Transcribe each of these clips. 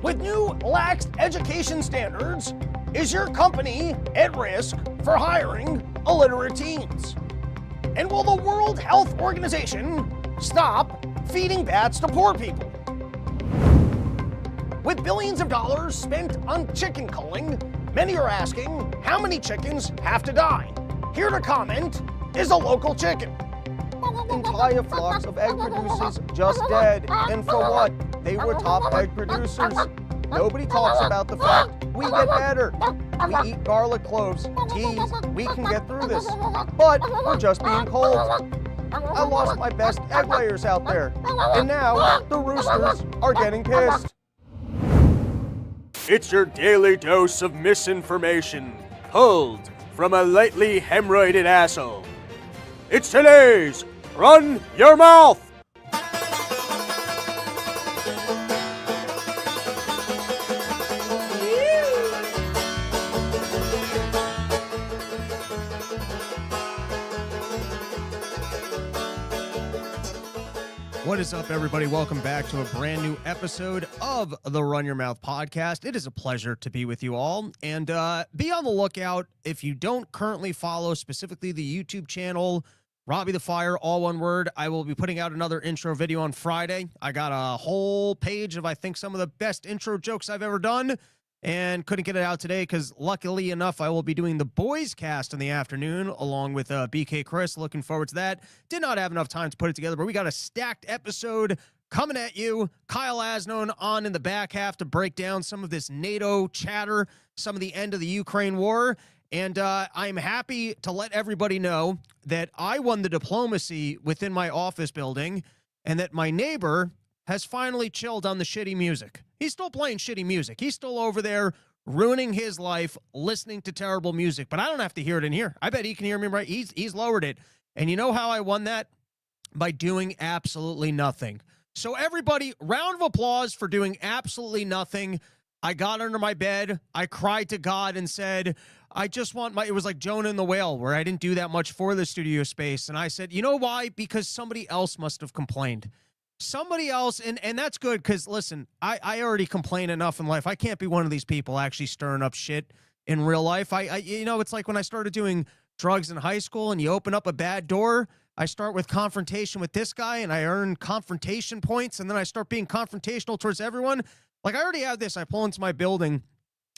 With new lax education standards, is your company at risk for hiring illiterate teens? And will the World Health Organization stop feeding bats to poor people? With billions of dollars spent on chicken culling, many are asking how many chickens have to die. Here to comment is a local chicken. Entire flocks of egg producers just dead. And for what? They were top egg producers. Nobody talks about the fact we get better. We eat garlic cloves, teas, we can get through this. But we're just being cold. I lost my best egg layers out there. And now the roosters are getting pissed. It's your daily dose of misinformation, pulled from a lately hemorrhoided asshole. It's today's Run Your Mouth! What is up, everybody? Welcome back to a brand new episode of the Run Your Mouth podcast. It is a pleasure to be with you all. And be on the lookout if you don't currently follow specifically the YouTube channel, Robbie the Fire, all one word. I will be putting out another intro video on Friday. I got a whole page of, I think, some of the best intro jokes I've ever done. And couldn't get it out today because luckily enough, I will be doing the boys cast in the afternoon along with BK Chris. Looking forward to that. Did not have enough time to put it together, but we got a stacked episode coming at you. Kyle Asnone on in the back half to break down some of this NATO chatter, some of the end of the Ukraine war. And I'm happy to let everybody know that I won the diplomacy within my office building and that my neighbor has finally chilled on the shitty music. He's still playing shitty music. He's still over there ruining his life, listening to terrible music. But I don't have to hear it in here. I bet he can hear me right. He's lowered it. And you know how I won that? By doing absolutely nothing. So everybody, round of applause for doing absolutely nothing. I got under my bed. I cried to God and said, I just want it was like Jonah and the whale, where I didn't do that much for the studio space. And I said, you know why? Because somebody else must have complained. Somebody else, and that's good, because, listen, I already complain enough in life. I can't be one of these people actually stirring up shit in real life. You know, it's like when I started doing drugs in high school and you open up a bad door, I start with confrontation with this guy, and I earn confrontation points, and then I start being confrontational towards everyone. Like, I already have this. I pull into my building,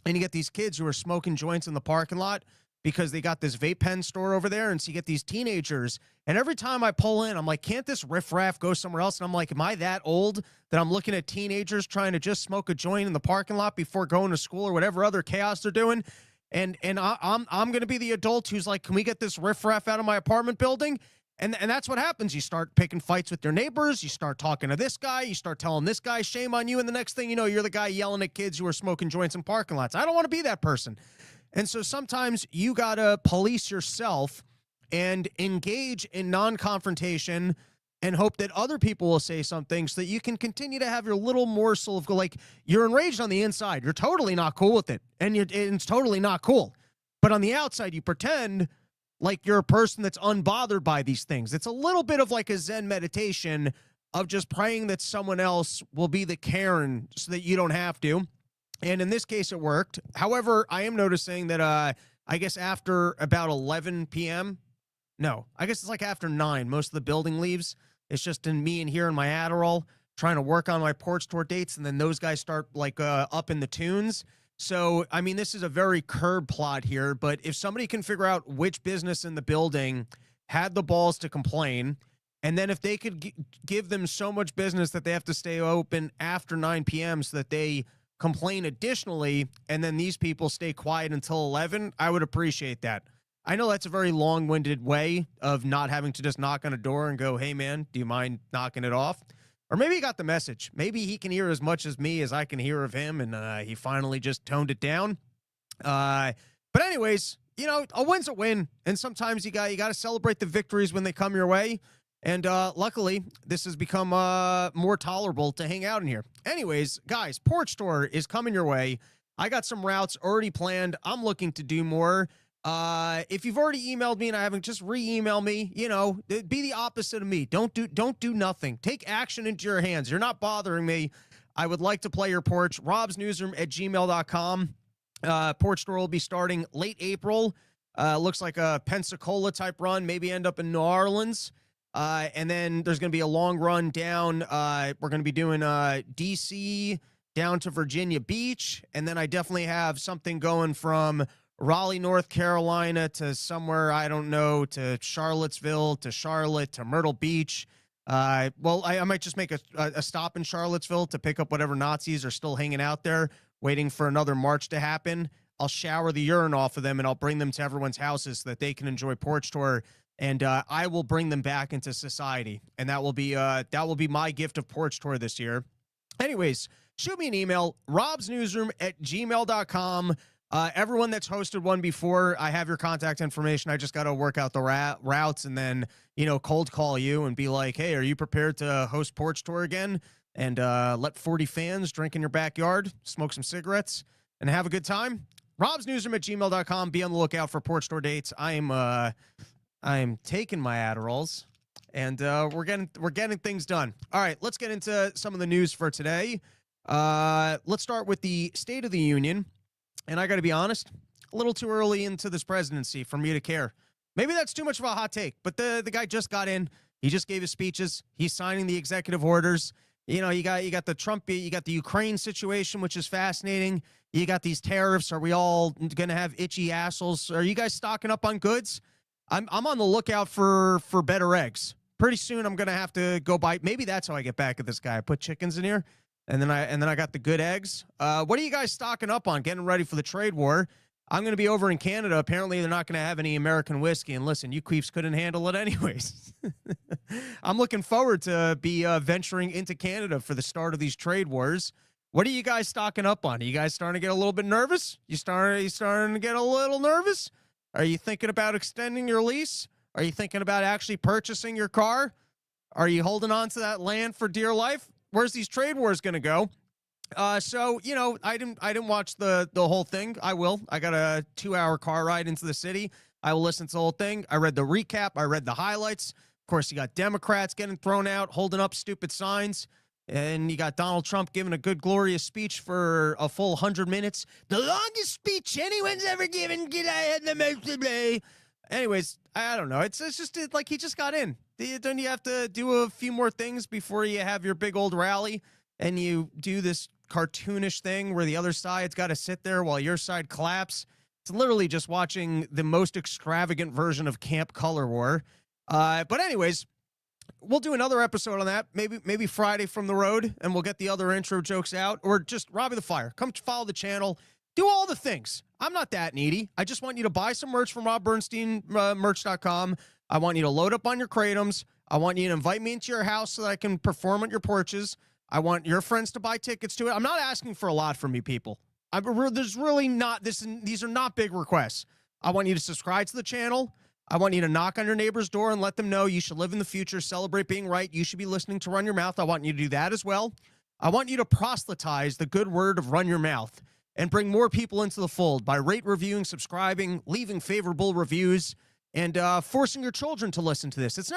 and you get these kids who are smoking joints in the parking lot because they got this vape pen store over there, and so you get these teenagers, and every time I pull in, I'm like, can't this riffraff go somewhere else? And I'm like, am I that old that I'm looking at teenagers trying to just smoke a joint in the parking lot before going to school or whatever other chaos they're doing? And I'm going to be the adult who's like, can we get this riffraff out of my apartment building? And that's what happens. You start picking fights with your neighbors. You start talking to this guy. You start telling this guy, shame on you. And the next thing you know, you're the guy yelling at kids who are smoking joints in parking lots. I don't want to be that person. And so sometimes you got to police yourself and engage in non-confrontation and hope that other people will say something so that you can continue to have your little morsel of, like, you're enraged on the inside. You're totally not cool with it. And it's totally not cool. But on the outside, you pretend like you're a person that's unbothered by these things. It's a little bit of like a Zen meditation of just praying that someone else will be the Karen so that you don't have to. And in this case, it worked. However, I am noticing that I guess after about 11 p.m., no, I guess it's like after 9, most of the building leaves. It's just in me and here in my Adderall trying to work on my porch tour dates, and then those guys start like up in the tunes. So, I mean, this is a very curb plot here, but if somebody can figure out which business in the building had the balls to complain, and then if they could give them so much business that they have to stay open after 9 p.m. so that they complain additionally, and then these people stay quiet until 11, I would appreciate that. I know that's a very long-winded way of not having to just knock on a door and go, hey, man, do you mind knocking it off? Or maybe he got the message. Maybe he can hear as much as me as I can hear of him, and he finally just toned it down. But anyways, you know, a win's a win, and sometimes you got to celebrate the victories when they come your way. And luckily, this has become more tolerable to hang out in here. Anyways, guys, Porch Tour is coming your way. I got some routes already planned. I'm looking to do more. If you've already emailed me and I haven't, just re-email me. You know, be the opposite of me. Don't do nothing. Take action into your hands. You're not bothering me. I would like to play your porch. Robsnewsroom@gmail.com. Porch tour will be starting late April. Looks like a Pensacola type run, maybe end up in New Orleans. And then there's going to be a long run down. We're going to be doing DC down to Virginia Beach. And then I definitely have something going from Raleigh, North Carolina to somewhere, I don't know, to Charlottesville, to Charlotte, to Myrtle Beach. I might just make a stop in Charlottesville to pick up whatever Nazis are still hanging out there, waiting for another march to happen. I'll shower the urine off of them, and I'll bring them to everyone's houses so that they can enjoy Porch Tour, and I will bring them back into society, and that will be my gift of Porch Tour this year. Anyways, shoot me an email, robsnewsroom@gmail.com. Everyone that's hosted one before, I have your contact information. I just got to work out the routes and then, cold call you and be like, hey, are you prepared to host Porch Tour again? And let 40 fans drink in your backyard, smoke some cigarettes, and have a good time? robsnewsroom@gmail.com. Be on the lookout for Porch Tour dates. I'm taking my Adderalls, and we're getting things done. All right, let's get into some of the news for today. Let's start with the State of the Union. And I got to be honest, a little too early into this presidency for me to care. Maybe that's too much of a hot take, but the guy just got in. He just gave his speeches. He's signing the executive orders. You got the Trump, you got the Ukraine situation, which is fascinating. You got these tariffs. Are we all going to have itchy assholes? Are you guys stocking up on goods? I'm on the lookout for better eggs. Pretty soon I'm going to have to go buy. Maybe that's how I get back at this guy. I put chickens in here. And then I got the good eggs. What are you guys stocking up on? Getting ready for the trade war. I'm going to be over in Canada. Apparently, they're not going to have any American whiskey. And listen, you queefs couldn't handle it anyways. I'm looking forward to be venturing into Canada for the start of these trade wars. What are you guys stocking up on? Are you guys starting to get a little bit nervous? You starting to get a little nervous? Are you thinking about extending your lease? Are you thinking about actually purchasing your car? Are you holding on to that land for dear life? Where's these trade wars going to go? I didn't watch the whole thing. I will. I got a 2-hour car ride into the city. I will listen to the whole thing. I read the recap. I read the highlights. Of course, you got Democrats getting thrown out, holding up stupid signs. And you got Donald Trump giving a good, glorious speech for a full 100 minutes. The longest speech anyone's ever given. Get I had the most to play. Anyways, I don't know. It's just like he just got in. Don't you have to do a few more things before you have your big old rally and you do this cartoonish thing where the other side's got to sit there while your side claps? It's literally just watching the most extravagant version of Camp Color War. But anyways, we'll do another episode on that. Maybe Friday from the road, and we'll get the other intro jokes out, or just Robbie the Fire. Come follow the channel. Do all the things. I'm not that needy. I just want you to buy some merch from robbernsteinmerch.com. I want you to load up on your Kratos. I want you to invite me into your house so that I can perform at your porches. I want your friends to buy tickets to it. I'm not asking for a lot from you people. There's really not this. These are not big requests. I want you to subscribe to the channel. I want you to knock on your neighbor's door and let them know you should live in the future, celebrate being right. You should be listening to Run Your Mouth. I want you to do that as well. I want you to proselytize the good word of Run Your Mouth and bring more people into the fold by rate, reviewing, subscribing, leaving favorable reviews, and forcing your children to listen to this. Kids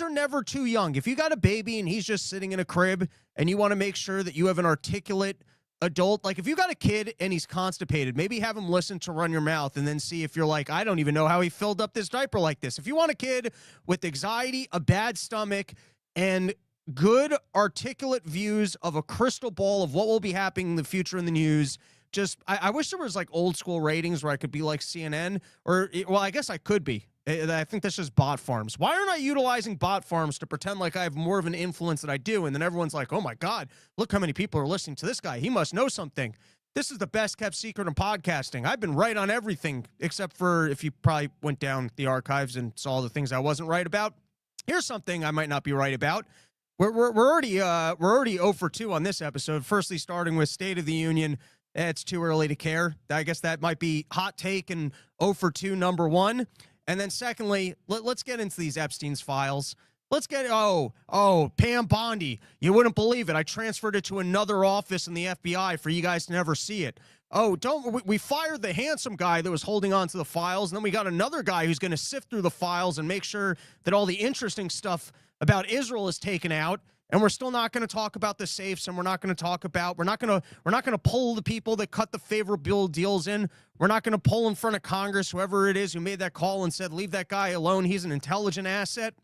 are never too young. If you got a baby and he's just sitting in a crib and you want to make sure that you have an articulate adult, like if you got a kid and he's constipated, maybe have him listen to Run Your Mouth and then see if you're like, I don't even know how he filled up this diaper like this. If you want a kid with anxiety, a bad stomach, and good articulate views of a crystal ball of what will be happening in the future in the news, I wish there was like old school ratings where I could be like CNN, I guess I could be. I think that's just bot farms. Why aren't I utilizing bot farms to pretend like I have more of an influence than I do? And then everyone's like, oh my God, look how many people are listening to this guy. He must know something. This is the best kept secret in podcasting. I've been right on everything, except for if you probably went down the archives and saw the things I wasn't right about. Here's something I might not be right about. We're already 0 for 2 on this episode. Firstly, starting with State of the Union. It's too early to care. I guess that might be hot take and 0 for 2 number 1. And then secondly, let's get into these Epstein's files. Let's get, Pam Bondi. You wouldn't believe it. I transferred it to another office in the FBI for you guys to never see it. We fired the handsome guy that was holding on to the files, and then we got another guy who's going to sift through the files and make sure that all the interesting stuff about Israel is taken out. And we're still not going to talk about the safes, and we're not going to pull the people that cut the favorable deals in. We're not going to pull in front of Congress, whoever it is who made that call and said, leave that guy alone. He's an intelligent asset.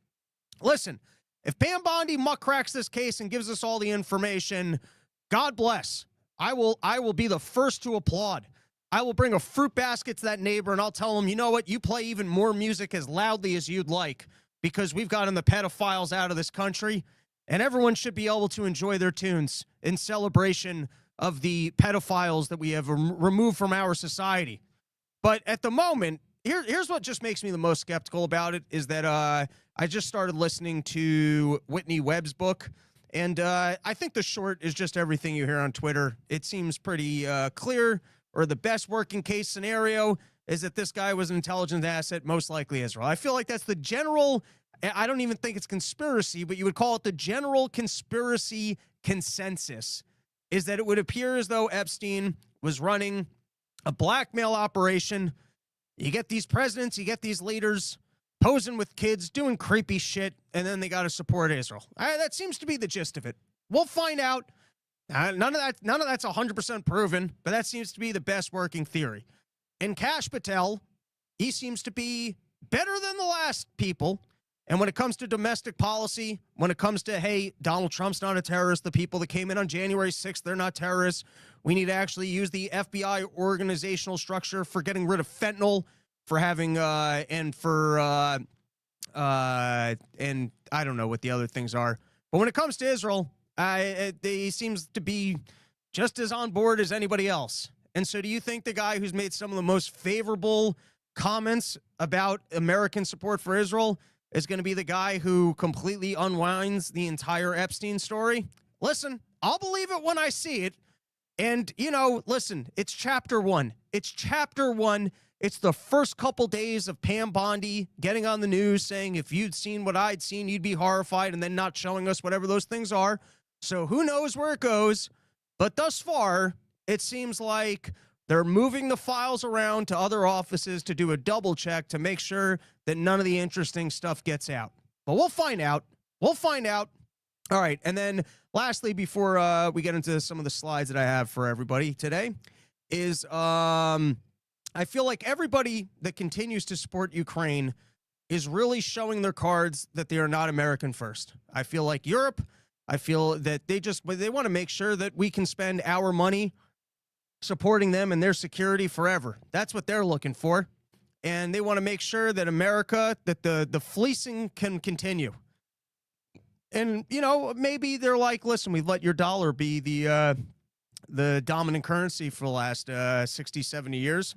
Listen, if Pam Bondi muck cracks this case and gives us all the information, God bless. I will be the first to applaud. I will bring a fruit basket to that neighbor, and I'll tell him, you know what? You play even more music as loudly as you'd like, because we've gotten the pedophiles out of this country. And everyone should be able to enjoy their tunes in celebration of the pedophiles that we have removed from our society. But at the moment, here's what just makes me the most skeptical about it, is that I just started listening to Whitney Webb's book. And I think the short is just everything you hear on Twitter. It seems pretty clear, or the best working case scenario is that this guy was an intelligence asset, most likely Israel. I feel like that's the general... I don't even think it's conspiracy, but you would call it the general conspiracy consensus, is that it would appear as though Epstein was running a blackmail operation. You get these presidents, you get these leaders posing with kids, doing creepy shit, and then they got to support Israel. That seems to be the gist of it. We'll find out. None of that's 100% proven, but that seems to be the best working theory. And Kash Patel, he seems to be better than the last people. And when it comes to domestic policy, when it comes to, hey, Donald Trump's not a terrorist, the people that came in on January 6th, they're not terrorists. We need to actually use the FBI organizational structure for getting rid of fentanyl, for having, and I don't know what the other things are. But when it comes to Israel, he seems to be just as on board as anybody else. And so do you think the guy who's made some of the most favorable comments about American support for Israel is going to be the guy who completely unwinds the entire Epstein story? Listen, I'll believe it when I see it. And, you know, listen, it's chapter one. It's chapter one. It's the first couple days of Pam Bondi getting on the news saying, if you'd seen what I'd seen, you'd be horrified, and then not showing us whatever those things are. So who knows where it goes? But thus far, it seems like they're moving the files around to other offices to do a double check to make sure that none of the interesting stuff gets out. But we'll find out. We'll find out. All right. And then lastly, before we get into some of the slides that I have for everybody today, is I feel like everybody that continues to support Ukraine is really showing their cards that they are not American first. I feel like Europe, I feel that they want to make sure that we can spend our money supporting them and their security forever. That's what they're looking for. And they want to make sure that America, that the fleecing can continue. And, you know, maybe they're like, listen, we've let your dollar be the dominant currency for the last 60, 70 years.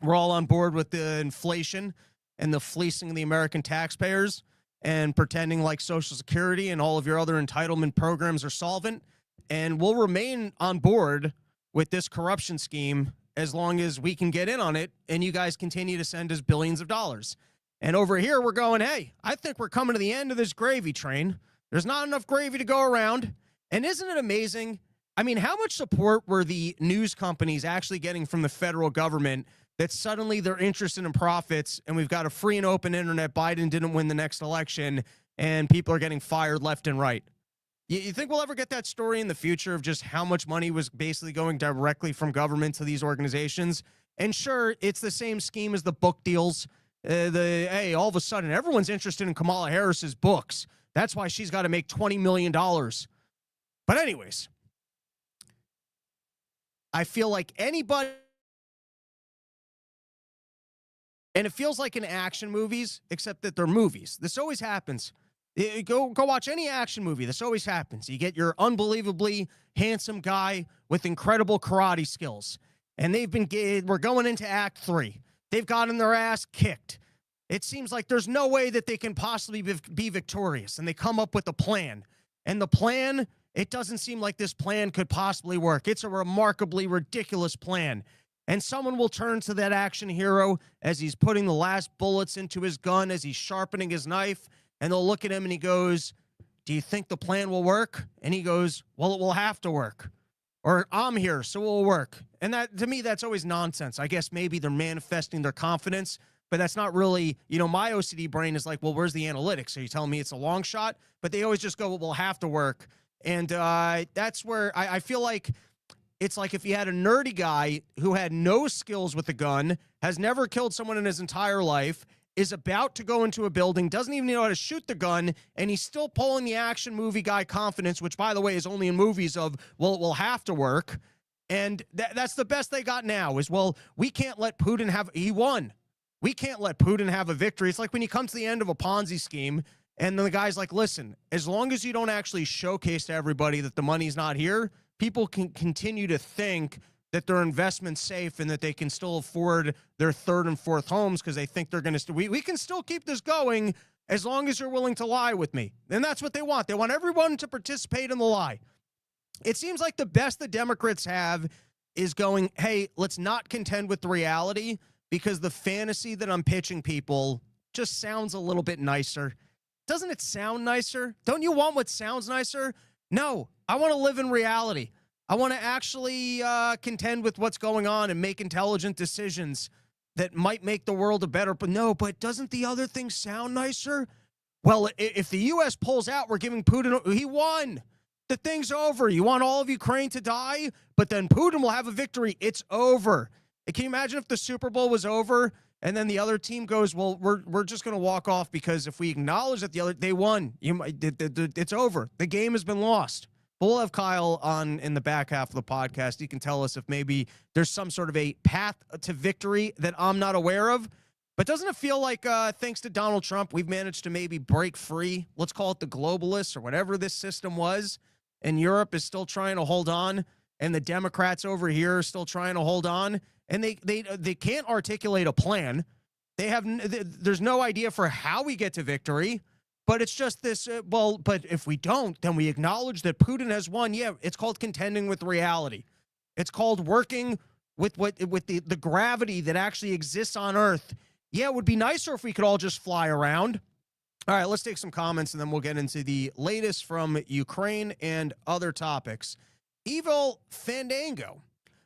We're all on board with the inflation and the fleecing of the American taxpayers and pretending like Social Security and all of your other entitlement programs are solvent. And we'll remain on board with this corruption scheme as long as we can get in on it and you guys continue to send us billions of dollars. And over here, we're going, hey, I think we're coming to the end of this gravy train. There's not enough gravy to go around. And isn't it amazing? I mean, how much support were the news companies actually getting from the federal government that suddenly they're interested in profits and we've got a free and open internet, Biden didn't win the next election, and people are getting fired left and right? You think we'll ever get that story in the future of just how much money was basically going directly from government to these organizations? And sure, it's the same scheme as the book deals. Hey, all of a sudden, everyone's interested in Kamala Harris's books. That's why she's got to make $20 million. But anyways, I feel like anybody... And it feels like in action movies, except that they're movies. This always happens. Go watch any action movie. This always happens. You get your unbelievably handsome guy with incredible karate skills. And we're going into Act 3. They've gotten their ass kicked. It seems like there's no way that they can possibly be victorious. And they come up with a plan. And the plan, it doesn't seem like this plan could possibly work. It's a remarkably ridiculous plan. And someone will turn to that action hero as he's putting the last bullets into his gun, as he's sharpening his knife. And they'll look at him and he goes, do you think the plan will work? And he goes, well, it will have to work. Or I'm here, so it will work. And that, to me, that's always nonsense. I guess maybe they're manifesting their confidence, but that's not really, my OCD brain is like, well, where's the analytics? Are you telling me it's a long shot? But they always just go, well, we'll have to work. And that's where I feel like it's like if you had a nerdy guy who had no skills with a gun, has never killed someone in his entire life, is about to go into a building, doesn't even know how to shoot the gun, and he's still pulling the action movie guy confidence, which, by the way, is only in movies of, well, it will have to work. And that's the best they got now is, well, we can't let Putin have, he won. We can't let Putin have a victory. It's like when you come to the end of a Ponzi scheme, and then the guy's like, listen, as long as you don't actually showcase to everybody that the money's not here, people can continue to think that their investment's safe and that they can still afford their third and fourth homes because they think they're going to, we can still keep this going as long as you're willing to lie with me. And that's what they want. They want everyone to participate in the lie. It seems like the best the Democrats have is going, hey, let's not contend with the reality because the fantasy that I'm pitching people just sounds a little bit nicer. Doesn't it sound nicer? Don't you want what sounds nicer? No, I want to live in reality. I want to actually contend with what's going on and make intelligent decisions that might make the world a better. But no, but doesn't the other thing sound nicer? Well, if the U.S. pulls out, we're giving Putin, he won. The thing's over. You want all of Ukraine to die, but then Putin will have a victory. It's over. Can you imagine if the Super Bowl was over and then the other team goes, well, we're just going to walk off because if we acknowledge that they won, it's over. The game has been lost. But we'll have Kyle on in the back half of the podcast. He can tell us if maybe there's some sort of a path to victory that I'm not aware of. But doesn't it feel like, thanks to Donald Trump, we've managed to maybe break free? Let's call it the globalists or whatever this system was. And Europe is still trying to hold on. And the Democrats over here are still trying to hold on. And they can't articulate a plan. There's no idea for how we get to victory. But it's just this, but if we don't, then we acknowledge that Putin has won. Yeah, it's called contending with reality. It's called working with the gravity that actually exists on Earth. Yeah, it would be nicer if we could all just fly around. All right, let's take some comments, and then we'll get into the latest from Ukraine and other topics. Evil Fandango.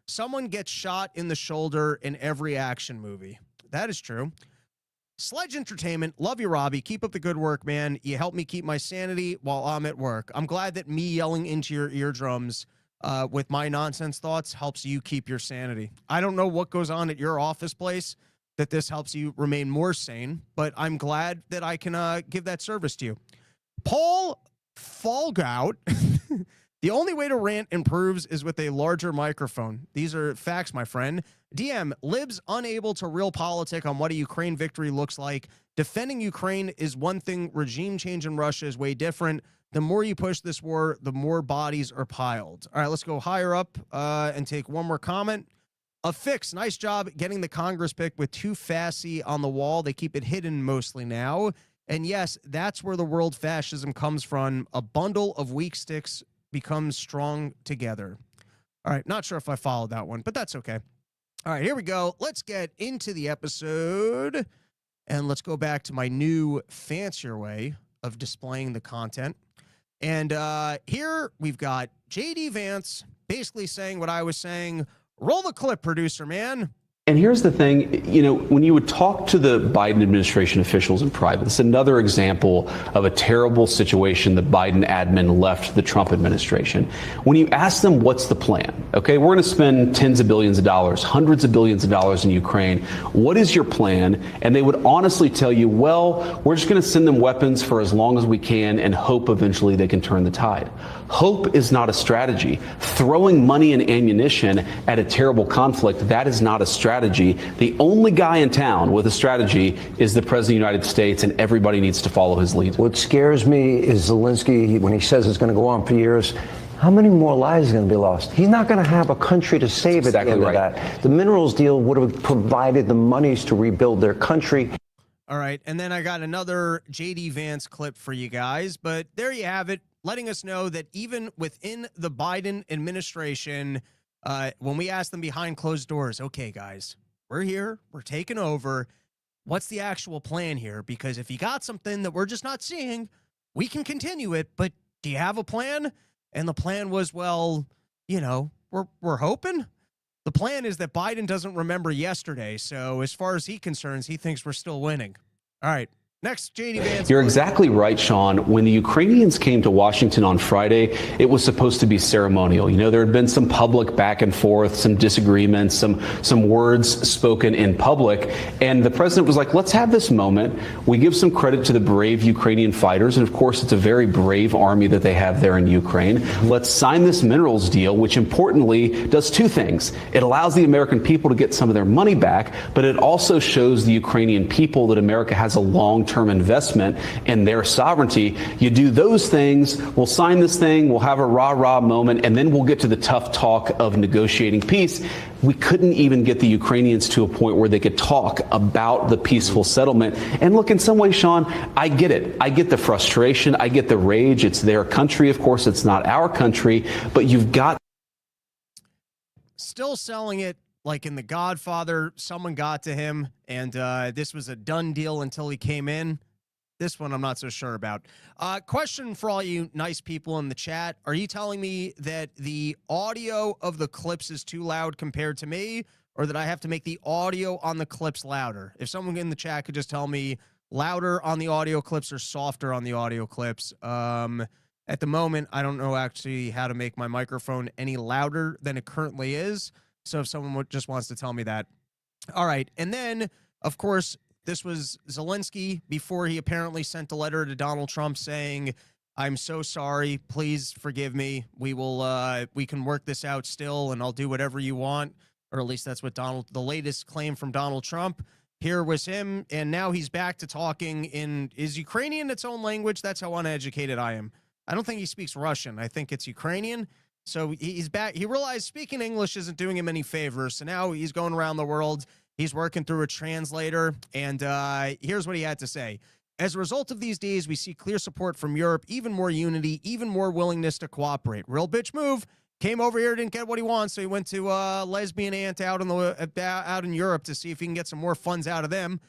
Someone gets shot in the shoulder in every action movie. That is true. Sledge Entertainment, love you, Robbie. Keep up the good work, man. You help me keep my sanity while I'm at work. I'm glad that me yelling into your eardrums with my nonsense thoughts helps you keep your sanity. I don't know what goes on at your office place that this helps you remain more sane, but I'm glad that I can give that service to you. Paul Falgout. The only way to rant improves is with a larger microphone. These are facts, my friend. DM, libs unable to real politic on what a Ukraine victory looks like. Defending Ukraine is one thing. Regime change in Russia is way different. The more you push this war, the more bodies are piled. All right, let's go higher up and take one more comment. A fix. Nice job getting the Congress pick with too fassy on the wall. They keep it hidden mostly now. And yes, that's where the world fascism comes from. A bundle of weak sticks becomes strong together. All right, not sure if I followed that one, but that's okay. All right, here we go. Let's get into the episode, and let's go back to my new fancier way of displaying the content. And here we've got JD Vance basically saying what I was saying. Roll the clip, producer, man. And here's the thing, when you would talk to the Biden administration officials in private, it's another example of a terrible situation the Biden admin left the Trump administration. When you ask them what's the plan, okay, we're going to spend tens of billions of dollars, hundreds of billions of dollars in Ukraine. What is your plan? And they would honestly tell you, well, we're just going to send them weapons for as long as we can and hope eventually they can turn the tide. Hope is not a strategy. Throwing money and ammunition at a terrible conflict, that is not a strategy. The only guy in town with a strategy is the President of the United States, and everybody needs to follow his lead. What scares me is Zelensky, when he says it's going to go on for years, how many more lives are going to be lost? He's not going to have a country to save at the end of that. The minerals deal would have provided the monies to rebuild their country. All right, and then I got another JD Vance clip for you guys, but there you have it, letting us know that even within the Biden administration, when we ask them behind closed doors, okay, guys, we're here, we're taking over. What's the actual plan here? Because if you got something that we're just not seeing, we can continue it, but do you have a plan? And the plan was, well, we're hoping. The plan is that Biden doesn't remember yesterday, so as far as he's concerned, he thinks we're still winning. All right. Next, JD Vance. You're exactly right, Sean. When the Ukrainians came to Washington on Friday, it was supposed to be ceremonial. You know, there had been some public back and forth, some disagreements, some words spoken in public. And the president was like, let's have this moment. We give some credit to the brave Ukrainian fighters. And of course, it's a very brave army that they have there in Ukraine. Let's sign this minerals deal, which importantly does two things. It allows the American people to get some of their money back, but it also shows the Ukrainian people that America has a long-term investment in their sovereignty. You do those things, we'll sign this thing, we'll have a rah-rah moment, and then we'll get to the tough talk of negotiating peace. We couldn't even get the Ukrainians to a point where they could talk about the peaceful settlement. And look, in some ways, Sean, I get it. I get the frustration. I get the rage. It's their country. Of course, it's not our country, but you've got. Still selling it like in The Godfather, someone got to him, and this was a done deal until he came in. This one I'm not so sure about. Question for all you nice people in the chat. Are you telling me that the audio of the clips is too loud compared to me, or that I have to make the audio on the clips louder? If someone in the chat could just tell me louder on the audio clips or softer on the audio clips. At the moment, I don't know actually how to make my microphone any louder than it currently is. So if someone just wants to tell me that. All right. And then, of course, this was Zelensky before he apparently sent a letter to Donald Trump saying, I'm so sorry. Please forgive me. We can work this out still, and I'll do whatever you want. Or at least that's what the latest claim from Donald Trump. Here was him. And now he's back to talking is Ukrainian its own language? That's how uneducated I am. I don't think he speaks Russian. I think it's Ukrainian. So he's back. He realized speaking English isn't doing him any favors. So now he's going around the world. He's working through a translator. And here's what he had to say. As a result of these days, we see clear support from Europe, even more unity, even more willingness to cooperate. Real bitch move. Came over here, didn't get what he wants, so he went to lesbian aunt out in Europe to see if he can get some more funds out of them.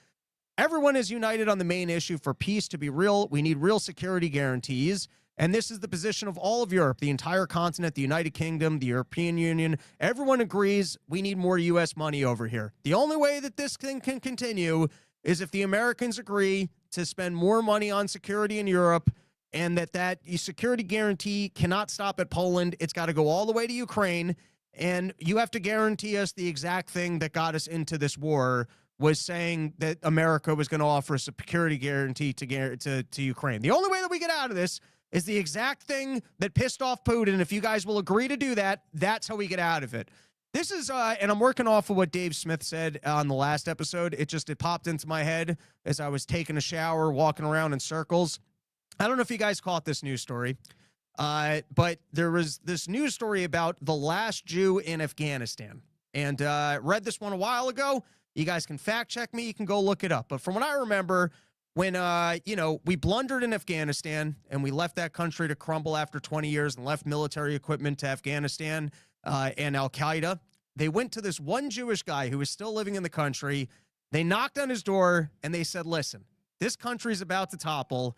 Everyone is united on the main issue. For peace to be real, we need real security guarantees. And this is the position of all of Europe, the entire continent, the United Kingdom, the European Union. Everyone agrees we need more U.S. money over here. The only way that this thing can continue is if the Americans agree to spend more money on security in Europe, and that security guarantee cannot stop at Poland. It's got to go all the way to Ukraine. And you have to guarantee us the exact thing that got us into this war, was saying that America was going to offer a security guarantee to Ukraine. The only way that we get out of this is the exact thing that pissed off Putin. If you guys will agree to do that, that's how we get out of it. This is, and I'm working off of what Dave Smith said on the last episode. It popped into my head as I was taking a shower, walking around in circles. I don't know if you guys caught this news story, but there was this news story about the last Jew in Afghanistan. And read this one a while ago. You guys can fact check me. You can go look it up. But from what I remember, when, we blundered in Afghanistan and we left that country to crumble after 20 years and left military equipment to Afghanistan and Al-Qaeda, they went to this one Jewish guy who was still living in the country. They knocked on his door and they said, listen, this country's about to topple.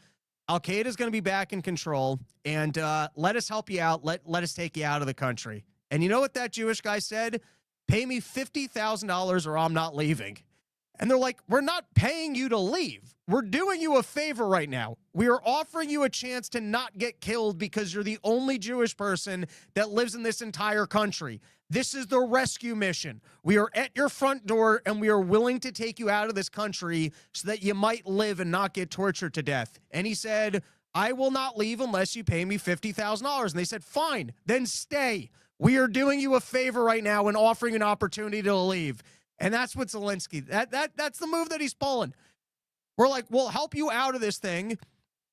Al-Qaeda is going to be back in control, and let us help you out. Let us take you out of the country. And you know what that Jewish guy said? Pay me $50,000 or I'm not leaving. And they're like, we're not paying you to leave. We're doing you a favor right now. We are offering you a chance to not get killed because you're the only Jewish person that lives in this entire country. This is the rescue mission. We are at your front door, and we are willing to take you out of this country so that you might live and not get tortured to death. And he said, I will not leave unless you pay me $50,000. And they said, fine, then stay. We are doing you a favor right now and offering an opportunity to leave. And that's what Zelensky, that's the move that he's pulling. We're like, we'll help you out of this thing.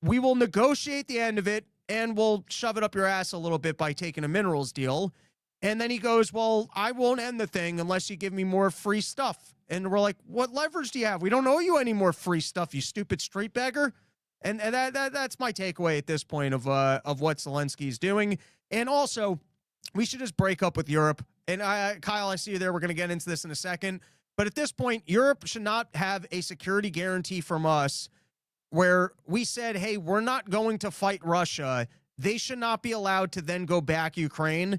We will negotiate the end of it, and we'll shove it up your ass a little bit by taking a minerals deal. And then he goes, well, I won't end the thing unless you give me more free stuff. And we're like, what leverage do you have? We don't owe you any more free stuff, you stupid street beggar. And that's my takeaway at this point of what Zelensky's doing. And also, we should just break up with Europe. And Kyle, I see you there. We're going to get into this in a second. But at this point, Europe should not have a security guarantee from us where we said, hey, we're not going to fight Russia. They should not be allowed to then go back Ukraine.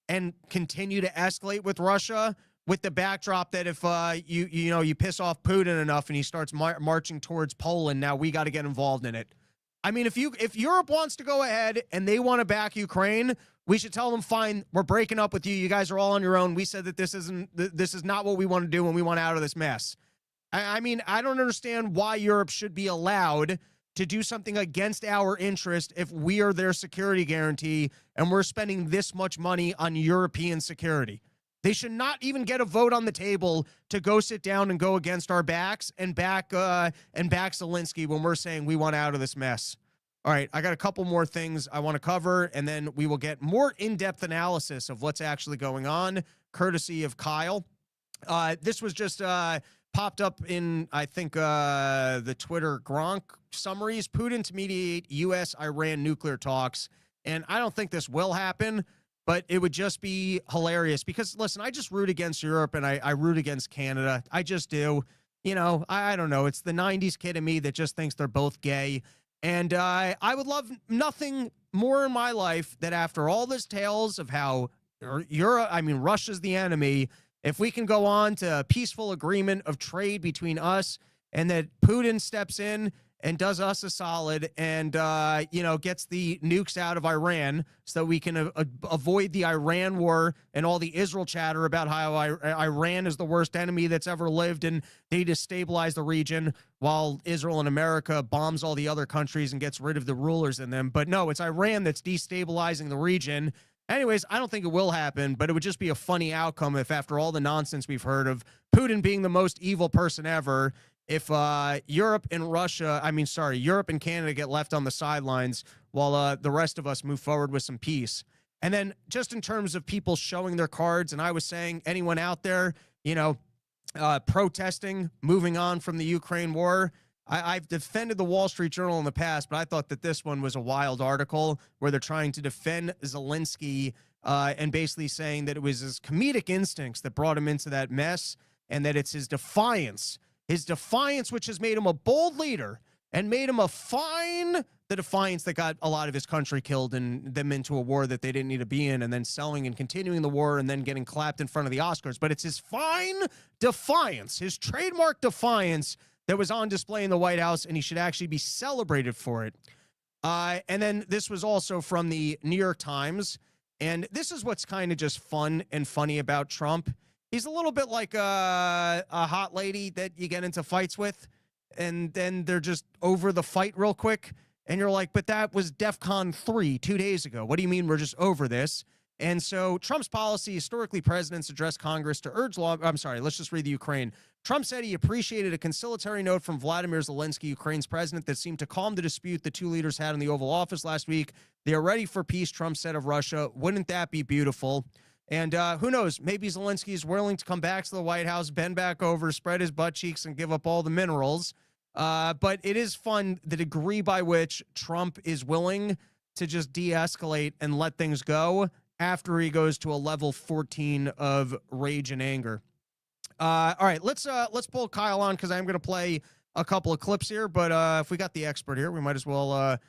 and continue to escalate with Russia, with the backdrop that if you piss off Putin enough and he starts marching towards Poland, now we got to get involved in it. I mean, if Europe wants to go ahead and they want to back Ukraine, we should tell them, fine, we're breaking up with you. You guys are all on your own. We said that this is not what we want to do, and we want out of this mess. I mean, I don't understand why Europe should be allowed to do something against our interest if we are their security guarantee and we're spending this much money on European security. They should not even get a vote on the table to go sit down and go against our backs and back Zelensky when we're saying we want out of this mess. All right, I got a couple more things I want to cover, and then we will get more in-depth analysis of what's actually going on, courtesy of Kyle. This was just popped up in, I think, the Twitter Gronk summaries. Putin to mediate U.S.-Iran nuclear talks. And I don't think this will happen, but it would just be hilarious because, listen, I just root against Europe and I root against Canada. I just do. You know, I don't know. It's the 90s kid in me that just thinks they're both gay. And I would love nothing more in my life that after all this tales of how Russia's the enemy, if we can go on to a peaceful agreement of trade between us and that Putin steps in and does us a solid and, gets the nukes out of Iran so that we can avoid the Iran war and all the Israel chatter about how Iran is the worst enemy that's ever lived and they destabilize the region while Israel and America bombs all the other countries and gets rid of the rulers in them. But no, it's Iran that's destabilizing the region. Anyways, I don't think it will happen, but it would just be a funny outcome if after all the nonsense we've heard of Putin being the most evil person ever, if Europe and Canada get left on the sidelines while the rest of us move forward with some peace. And then just in terms of people showing their cards, and I was saying anyone out there, protesting, moving on from the Ukraine war, I've defended the Wall Street Journal in the past, but I thought that this one was a wild article where they're trying to defend Zelensky and basically saying that it was his comedic instincts that brought him into that mess and that it's his defiance which has made him a bold leader and made him the defiance that got a lot of his country killed and them into a war that they didn't need to be in and then selling and continuing the war and then getting clapped in front of the Oscars. But it's his fine defiance, his trademark defiance that was on display in the White House, and he should actually be celebrated for it. And then this was also from the New York Times, and this is what's kind of just fun and funny about Trump. He's a little bit like a hot lady that you get into fights with, and then they're just over the fight real quick, and you're like, but that was DEFCON 3 2 days ago. What do you mean we're just over this? And so Trump's policy, historically, presidents address Congress to urge law. I'm sorry, let's just read the Ukraine. Trump said he appreciated a conciliatory note from Vladimir Zelensky, Ukraine's president, that seemed to calm the dispute the two leaders had in the Oval Office last week. They are ready for peace, Trump said of Russia. Wouldn't that be beautiful? And who knows, maybe Zelensky is willing to come back to the White House, bend back over, spread his butt cheeks, and give up all the minerals. But it is fun, the degree by which Trump is willing to just de-escalate and let things go after he goes to a level 14 of rage and anger. All right, let's pull Kyle on because I'm going to play a couple of clips here. But if we got the expert here, we might as well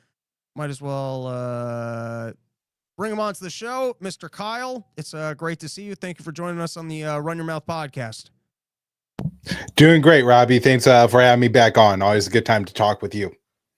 bring him on to the show, Mr. Kyle. It's great to see you. Thank you for joining us on the Run Your Mouth podcast. Doing great, Robbie. Thanks for having me back on. Always a good time to talk with you.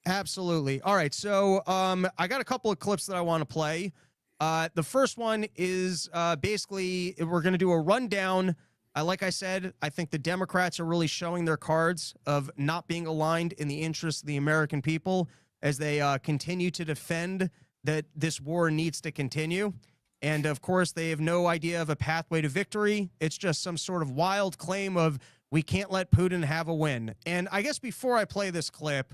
Absolutely. All right, so I got a couple of clips that I want to play. The first one is basically we're going to do a rundown. Like I said, I think the Democrats are really showing their cards of not being aligned in the interests of the American people as they continue to defend that this war needs to continue. And, of course, they have no idea of a pathway to victory. It's just some sort of wild claim of we can't let Putin have a win. And I guess before I play this clip,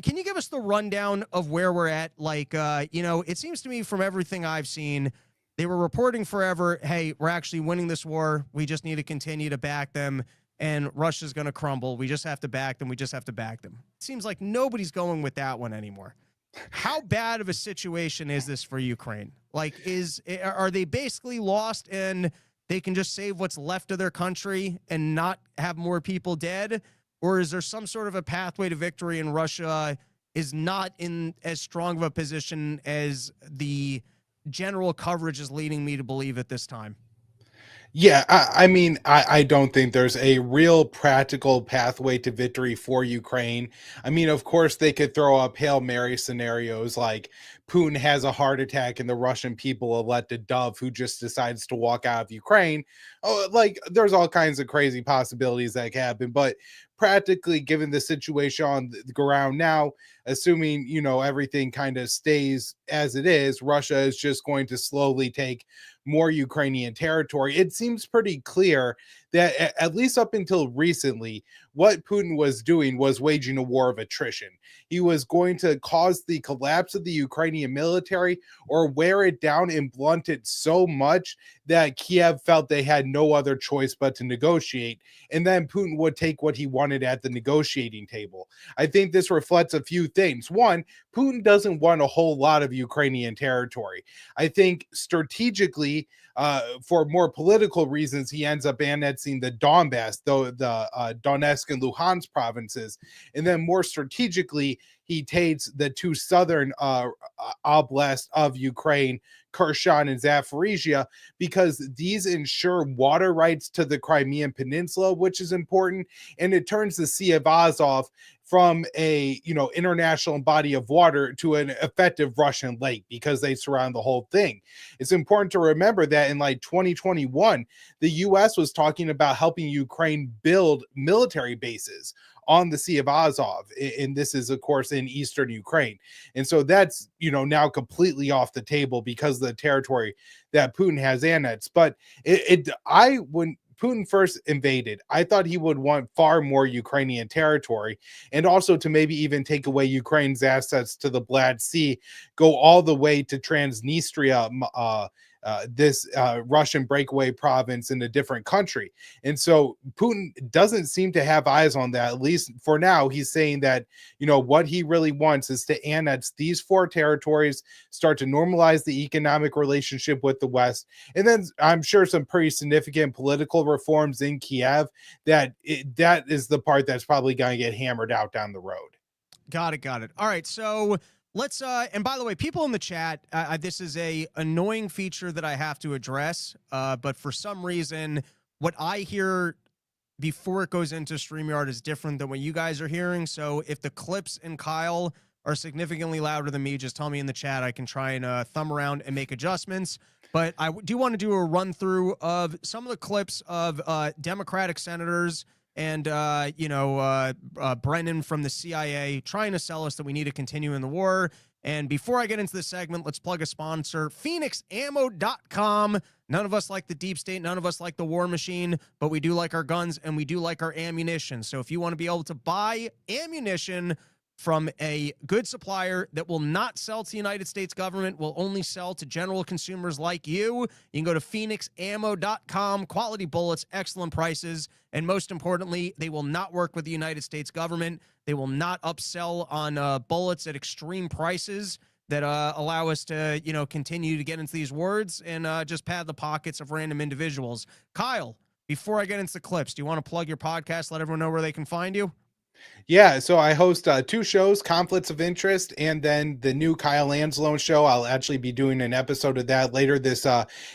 can you give us the rundown of where we're at? Like, it seems to me from everything I've seen, they were reporting forever, hey, we're actually winning this war. We just need to continue to back them, and Russia's going to crumble. We just have to back them. We just have to back them. It seems like nobody's going with that one anymore. How bad of a situation is this for Ukraine? Like, are they basically lost and they can just save what's left of their country and not have more people dead? Or is there some sort of a pathway to victory and Russia is not in as strong of a position as the general coverage is leading me to believe at this time. Yeah, I mean, I don't think there's a real practical pathway to victory for Ukraine. I mean, of course, they could throw up Hail Mary scenarios like Putin has a heart attack and the Russian people elect a dove who just decides to walk out of Ukraine. Oh, like there's all kinds of crazy possibilities that can happen. But practically, given the situation on the ground now, assuming, everything kind of stays as it is, Russia is just going to slowly take more Ukrainian territory. It seems pretty clear that at least up until recently, what Putin was doing was waging a war of attrition. He was going to cause the collapse of the Ukrainian military or wear it down and blunt it so much that Kiev felt they had no other choice but to negotiate. And then Putin would take what he wanted at the negotiating table. I think this reflects a few things. One, Putin doesn't want a whole lot of Ukrainian territory. I think strategically, for more political reasons, he ends up annexing the Donbass, the Donetsk and Luhansk provinces. And then more strategically, he takes the two southern oblasts of Ukraine, Kherson and Zaporizhia, because these ensure water rights to the Crimean Peninsula, which is important, and it turns the Sea of Azov from a international body of water to an effective Russian lake because they surround the whole thing. It's important to remember that in like 2021, the U.S. was talking about helping Ukraine build military bases on the Sea of Azov, and this is of course in eastern Ukraine, and so that's now completely off the table because of the territory that Putin has annexed. But when Putin first invaded, I thought he would want far more Ukrainian territory, and also to maybe even take away Ukraine's assets to the Black Sea, go all the way to Transnistria, this Russian breakaway province in a different country. And so Putin doesn't seem to have eyes on that, at least for now. He's saying that, what he really wants is to annex these four territories, start to normalize the economic relationship with the West, and then I'm sure some pretty significant political reforms in Kiev. That is the part that's probably going to get hammered out down the road. Got it. All right, so let's and by the way, people in the chat, this is a annoying feature that I have to address, but for some reason what I hear before it goes into StreamYard is different than what you guys are hearing. So if the clips and Kyle are significantly louder than me, just tell me in the chat. I can try and thumb around and make adjustments. But I do want to do a run through of some of the clips of Democratic senators and, Brennan from the CIA trying to sell us that we need to continue in the war. And before I get into this segment, let's plug a sponsor, PhoenixAmmo.com. None of us like the deep state. None of us like the war machine, but we do like our guns and we do like our ammunition. So if you want to be able to buy ammunition from a good supplier that will not sell to the United States government, will only sell to general consumers like you can go to PhoenixAmmo.com. Quality bullets, excellent prices, and most importantly, they will not work with the United States government. They will not upsell on bullets at extreme prices that allow us to, continue to get into these wars and just pad the pockets of random individuals. Kyle, before I get into the clips, do you want to plug your podcast, let everyone know where they can find you? Yeah, so I host two shows, Conflicts of Interest, and then the new Kyle Anzalone show. I'll actually be doing an episode of that later this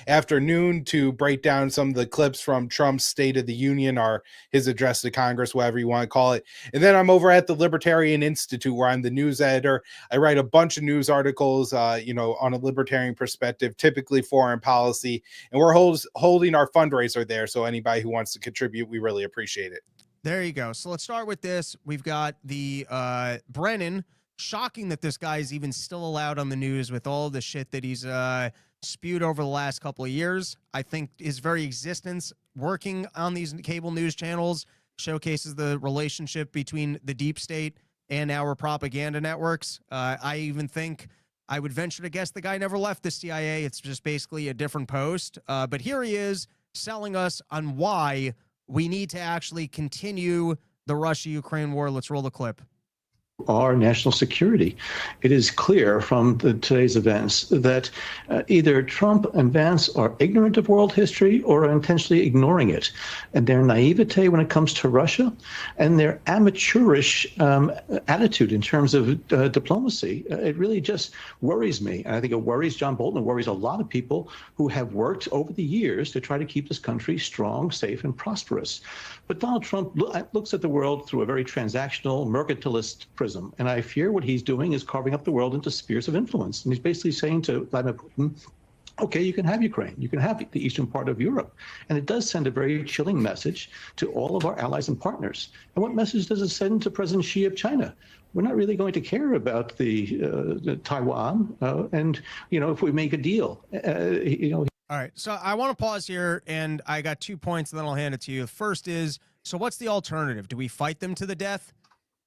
afternoon to break down some of the clips from Trump's State of the Union, or his address to Congress, whatever you want to call it. And then I'm over at the Libertarian Institute, where I'm the news editor. I write a bunch of news articles, on a libertarian perspective, typically foreign policy. And we're holding our fundraiser there, so anybody who wants to contribute, we really appreciate it. There you go. So let's start with this. We've got the Brennan. Shocking that this guy is even still allowed on the news with all the shit that he's spewed over the last couple of years. I think his very existence working on these cable news channels showcases the relationship between the deep state and our propaganda networks. I even think I would venture to guess the guy never left the CIA. It's just basically a different post. But here he is selling us on why we need to actually continue the Russia-Ukraine war. Let's roll the clip. our national security. It is clear from today's events that either Trump and Vance are ignorant of world history or are intentionally ignoring it. And their naivete when it comes to Russia and their amateurish attitude in terms of diplomacy, it really just worries me. And I think it worries John Bolton. It worries a lot of people who have worked over the years to try to keep this country strong, safe, and prosperous. But Donald Trump looks at the world through a very transactional, mercantilist prism. And I fear what he's doing is carving up the world into spheres of influence. And he's basically saying to Vladimir Putin, okay, you can have Ukraine, you can have the eastern part of Europe. And it does send a very chilling message to all of our allies and partners. And what message does it send to President Xi of China? We're not really going to care about the Taiwan. And, if we make a deal, All right, so I want to pause here, and I got 2 points, and then I'll hand it to you. First is, so what's the alternative? Do we fight them to the death?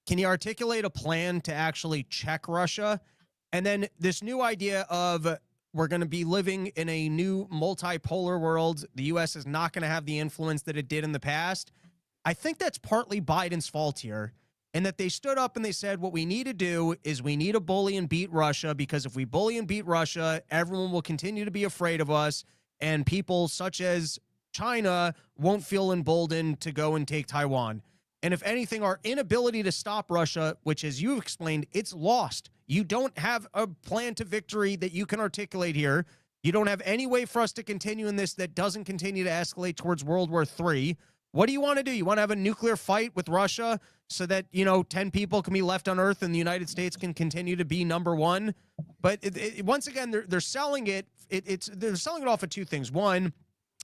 Can you articulate a plan to actually check Russia? And then this new idea of we're going to be living in a new multipolar world. The U.S. is not going to have the influence that it did in the past. I think that's partly Biden's fault here, and that they stood up and they said, what we need to do is we need to bully and beat Russia, because if we bully and beat Russia, everyone will continue to be afraid of us, and people such as China won't feel emboldened to go and take Taiwan. And if anything, our inability to stop Russia, which, as you've explained, it's lost. You don't have a plan to victory that you can articulate here. You don't have any way for us to continue in this that doesn't continue to escalate towards World War III. What do you want to do? You want to have a nuclear fight with Russia so that, 10 people can be left on Earth and the United States can continue to be number one? But once again, they're selling it. They're selling it off of two things. One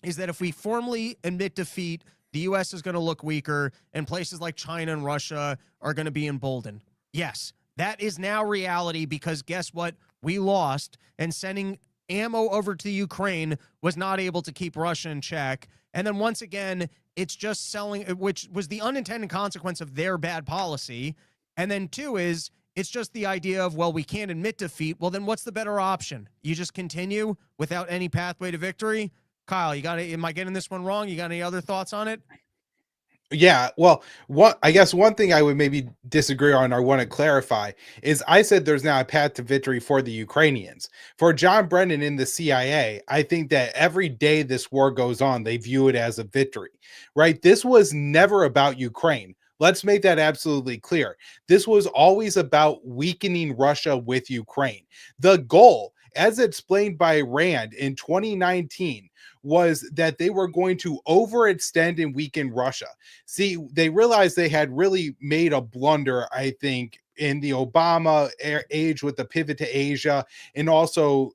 is that if we formally admit defeat, the U.S. is going to look weaker, and places like China and Russia are going to be emboldened. Yes, that is now reality, because guess what? We lost, and sending ammo over to Ukraine was not able to keep Russia in check. And then once again, it's just selling, which was the unintended consequence of their bad policy. And then two is, it's just the idea of, well, we can't admit defeat. Well, then what's the better option? You just continue without any pathway to victory? Kyle, am I getting this one wrong? You got any other thoughts on it? Yeah, well, I guess one thing I would maybe disagree on or want to clarify is I said there's now a path to victory for the Ukrainians. For John Brennan in the CIA, I think that every day this war goes on, they view it as a victory, right? This was never about Ukraine. Let's make that absolutely clear. This was always about weakening Russia with Ukraine. The goal, as explained by Rand in 2019, was that they were going to overextend and weaken Russia. See, they realized they had really made a blunder, I think, in the Obama age with the pivot to Asia, and also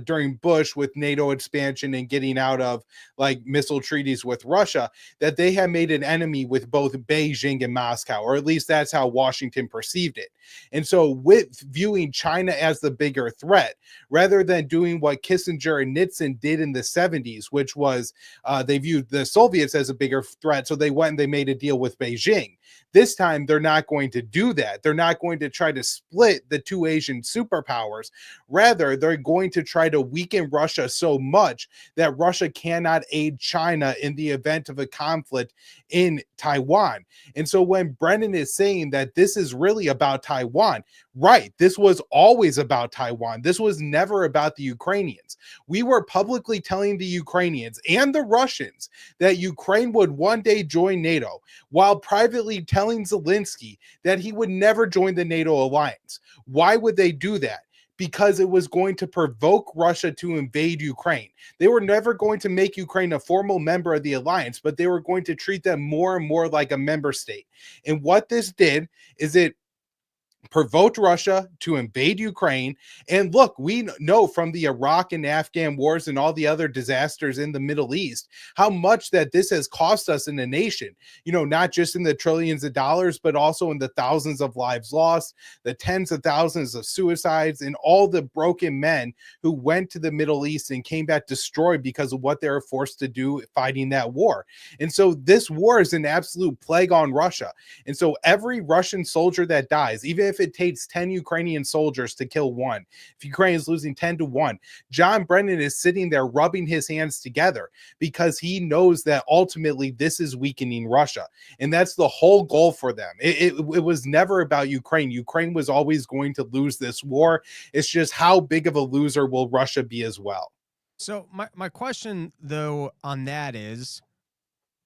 during Bush with NATO expansion and getting out of like missile treaties with Russia, that they had made an enemy with both Beijing and Moscow, or at least that's how Washington perceived it. And so with viewing China as the bigger threat, rather than doing what Kissinger and Nixon did in the 70s, which was they viewed the Soviets as a bigger threat, so they went and they made a deal with Beijing. This time, they're not going to do that. They're not going to try to split the two Asian superpowers. Rather, they're going to try to weaken Russia so much that Russia cannot aid China in the event of a conflict in Taiwan. And so when Brennan is saying that this is really about Taiwan, right, this was always about Taiwan. This was never about the Ukrainians. We were publicly telling the Ukrainians and the Russians that Ukraine would one day join NATO, while privately telling Zelensky that he would never join the NATO alliance. Why would they do that? Because it was going to provoke Russia to invade Ukraine. They were never going to make Ukraine a formal member of the alliance, but they were going to treat them more and more like a member state. And what this did is it provoked Russia to invade Ukraine. And look, we know from the Iraq and Afghan wars and all the other disasters in the Middle East, how much that this has cost us in a nation, not just in the trillions of dollars, but also in the thousands of lives lost, the tens of thousands of suicides, and all the broken men who went to the Middle East and came back destroyed because of what they were forced to do fighting that war. And so this war is an absolute plague on Russia. And so every Russian soldier that dies, even if if it takes 10 Ukrainian soldiers to kill one, if Ukraine is losing 10-1, John Brennan is sitting there rubbing his hands together because he knows that ultimately this is weakening Russia. And that's the whole goal for them. It was never about Ukraine. Ukraine was always going to lose this war. It's just how big of a loser will Russia be as well? So my question, though, on that is,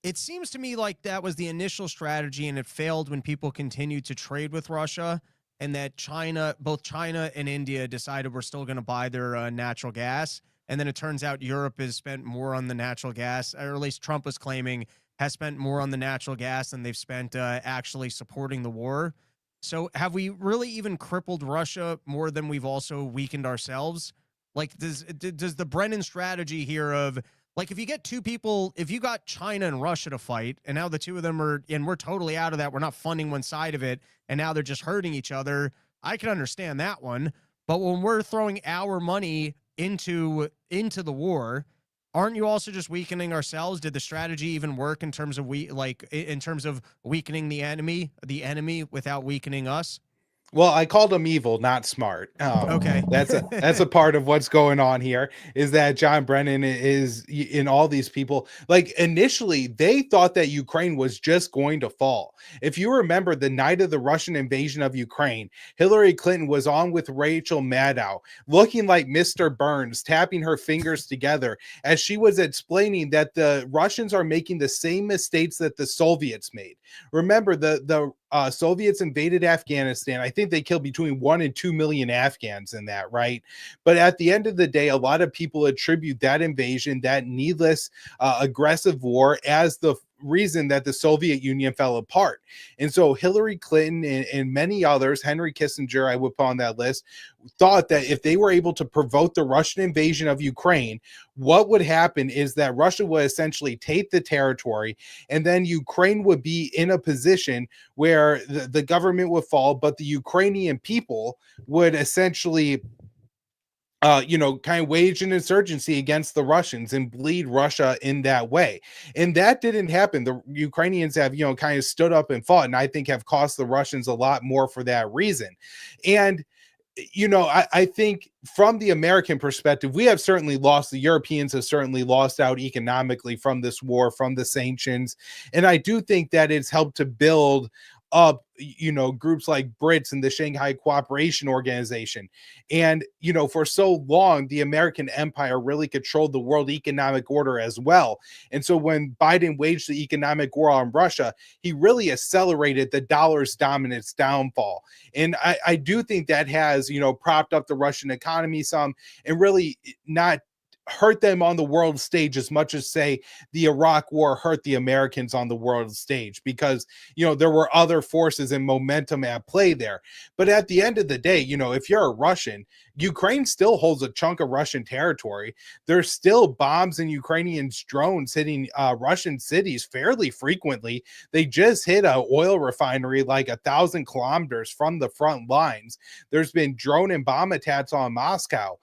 it seems to me like that was the initial strategy and it failed when people continued to trade with Russia, and that both China and India decided we're still going to buy their natural gas. And then it turns out Europe has spent more on the natural gas, or at least Trump was claiming has spent more on the natural gas than they've spent actually supporting the war. So have we really even crippled Russia more than we've also weakened ourselves? Like, does the Brennan strategy here of, like, if you get two people, if you got China and Russia to fight, and now the two of them are, and we're totally out of that, we're not funding one side of it, and now they're just hurting each other, I can understand that one. But when we're throwing our money into the war, aren't you also just weakening ourselves? Did the strategy even work in terms of in terms of weakening the enemy without weakening us? Well, I called him evil, not smart. Okay. That's a part of what's going on here, is that John Brennan is in all these people. Like, initially, they thought that Ukraine was just going to fall. If you remember the night of the Russian invasion of Ukraine, Hillary Clinton was on with Rachel Maddow, looking like Mr. Burns, tapping her fingers together as she was explaining that the Russians are making the same mistakes that the Soviets made. Remember, the Soviets invaded Afghanistan. I think they killed between 1 and 2 million Afghans in that, right? But at the end of the day, a lot of people attribute that invasion, that needless, aggressive war, as the reason that the Soviet Union fell apart. And so Hillary Clinton and many others, Henry Kissinger, I would put on that list, thought that if they were able to provoke the Russian invasion of Ukraine, what would happen is that Russia would essentially take the territory, and then Ukraine would be in a position where the government would fall, but the Ukrainian people would essentially kind of wage an insurgency against the Russians and bleed Russia in that way. And that didn't happen. The Ukrainians have, kind of stood up and fought, and I think have cost the Russians a lot more for that reason. And I think from the American perspective, we have certainly lost. The Europeans have certainly lost out economically from this war, from the sanctions. And I do think that it's helped to build up, groups like BRICS and the Shanghai Cooperation Organization. And, for so long, the American empire really controlled the world economic order as well. And so when Biden waged the economic war on Russia, he really accelerated the dollar's dominance downfall. And I do think that has, propped up the Russian economy some, and really not hurt them on the world stage as much as, say, the Iraq war hurt the Americans on the world stage, because, there were other forces and momentum at play there. But at the end of the day, if you're a Russian, Ukraine still holds a chunk of Russian territory. There's still bombs and Ukrainian drones hitting Russian cities fairly frequently. They just hit an oil refinery like 1,000 kilometers from the front lines. There's been drone and bomb attacks on Moscow.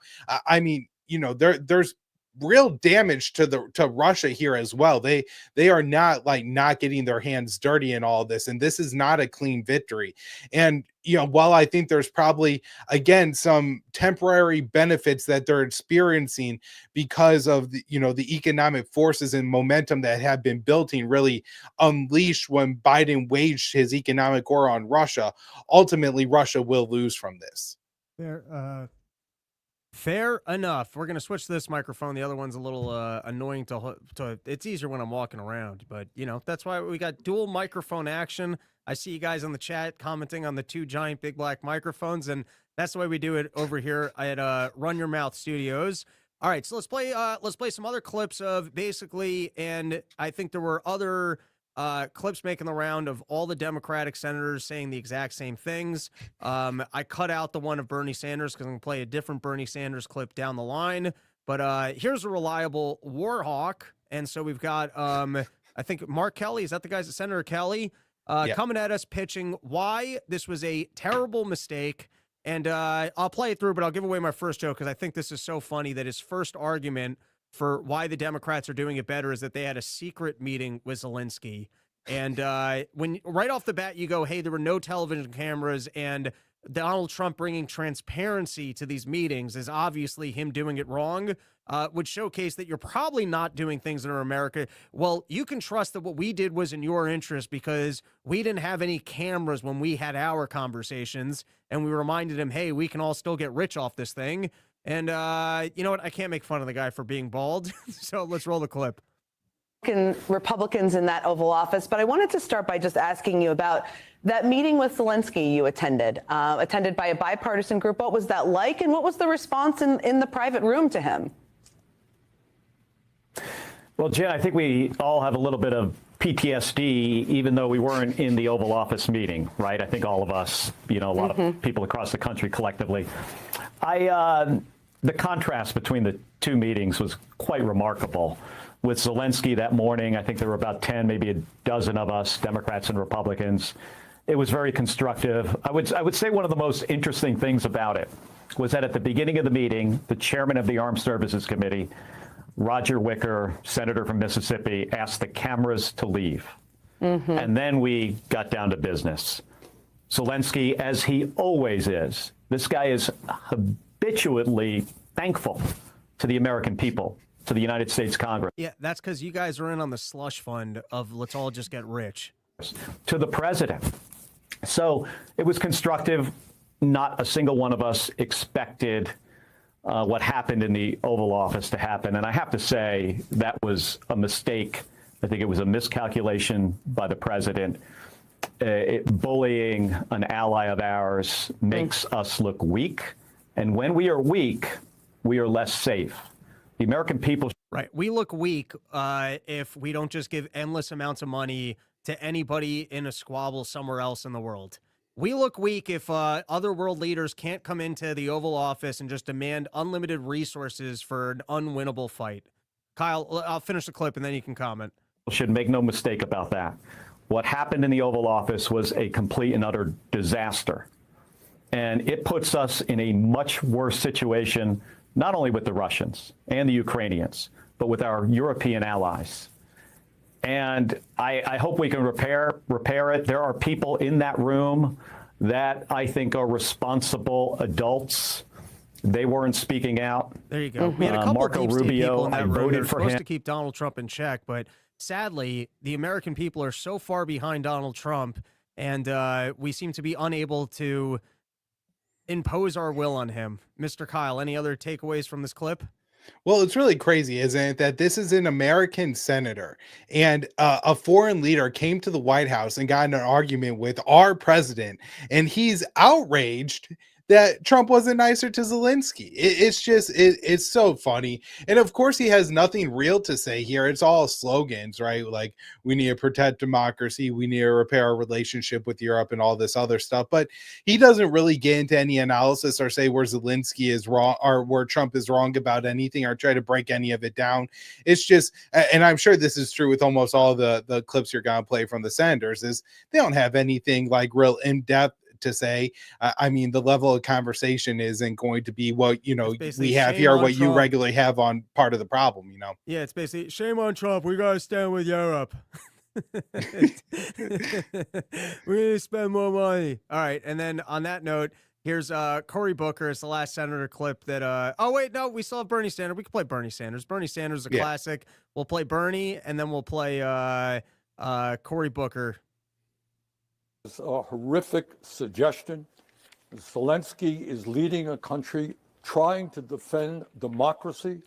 There's real damage to Russia here as well. They are not getting their hands dirty in all this, and this is not a clean victory. And while I think there's probably, again, some temporary benefits that they're experiencing because of the economic forces and momentum that have been building, really unleashed when Biden waged his economic war on Russia, ultimately Russia will lose from this. Fair enough. We're going to switch to this microphone. The other one's a little annoying to. It's easier when I'm walking around, but that's why we got dual microphone action. I see you guys on the chat commenting on the two giant big black microphones, and that's the way we do it over here at Run Your Mouth Studios. All right, so let's play some other clips of basically, and I think there were other clips making the round of all the Democratic senators saying the exact same things. I cut out the one of Bernie Sanders because I'm going to play a different Bernie Sanders clip down the line. But here's a reliable war hawk. And so we've got, I think, Mark Kelly. Is that the guy's Senator Kelly? Coming at us pitching why this was a terrible mistake. And I'll play it through, but I'll give away my first joke because I think this is so funny that his first argument for why the Democrats are doing it better is that they had a secret meeting with Zelensky. And when right off the bat, you go, hey, there were no television cameras and Donald Trump bringing transparency to these meetings is obviously him doing it wrong, would showcase that you're probably not doing things that are America. Well, you can trust that what we did was in your interest because we didn't have any cameras when we had our conversations, and we reminded him, hey, we can all still get rich off this thing. And you know what? I can't make fun of the guy for being bald, so let's roll the clip. Republicans in that Oval Office, but I wanted to start by just asking you about that meeting with Zelensky you attended by a bipartisan group. What was that like, and what was the response in the private room to him? Well, Jen, I think we all have a little bit of PTSD, even though we weren't in the Oval Office meeting, right? I think all of us, a lot of people across the country collectively. The contrast between the two meetings was quite remarkable. With Zelensky that morning, I think there were about 10, maybe a dozen of us, Democrats and Republicans. It was very constructive. I would say one of the most interesting things about it was that at the beginning of the meeting, the chairman of the Armed Services Committee, Roger Wicker, senator from Mississippi, asked the cameras to leave. And then we got down to business. Zelensky, as he always is, this guy is habitually thankful to the American people, to the United States Congress. Yeah, that's because you guys are in on the slush fund of let's all just get rich. To the president. So it was constructive. Not a single one of us expected what happened in the Oval Office to happen. And I have to say that was a mistake. I think it was a miscalculation by the president. Bullying an ally of ours makes us look weak. And when we are weak, we are less safe. The American people. Right. We look weak if we don't just give endless amounts of money to anybody in a squabble somewhere else in the world. We look weak if other world leaders can't come into the Oval Office and just demand unlimited resources for an unwinnable fight. Kyle, I'll finish the clip and then you can comment. Should make no mistake about that. What happened in the Oval Office was a complete and utter disaster. And it puts us in a much worse situation, not only with the Russians and the Ukrainians, but with our European allies. And I hope we can repair it. There are people in that room that I think are responsible adults. They weren't speaking out. There you go. We had a couple Marco of deep state Rubio, people in that I room. voted They're for supposed him. to keep Donald Trump in check, but sadly, the American people are so far behind Donald Trump, and we seem to be unable to impose our will on him. Mr. Kyle, any other takeaways from this clip? Well, it's really crazy, isn't it, that this is an American senator and a foreign leader came to the White House and got in an argument with our president, and he's outraged that Trump wasn't nicer to Zelensky. It's so funny. And of course, he has nothing real to say here. It's all slogans, right? Like, we need to protect democracy. We need to repair our relationship with Europe and all this other stuff. But he doesn't really get into any analysis or say where Zelensky is wrong or where Trump is wrong about anything or try to break any of it down. It's just, and I'm sure this is true with almost all the clips you're going to play from the senators, is they don't have anything like real in-depth to say. I mean, the level of conversation isn't going to be what, we have here, what you regularly have on part of the problem, Yeah, it's basically shame on Trump. We got to stand with Europe. We need to spend more money. All right. And then on that note, here's Cory Booker. It's the last senator clip that, oh, wait, no, we still have Bernie Sanders. We can play Bernie Sanders. Bernie Sanders is a classic. We'll play Bernie, and then we'll play Cory Booker. It's a horrific suggestion. Zelensky is leading a country trying to defend democracy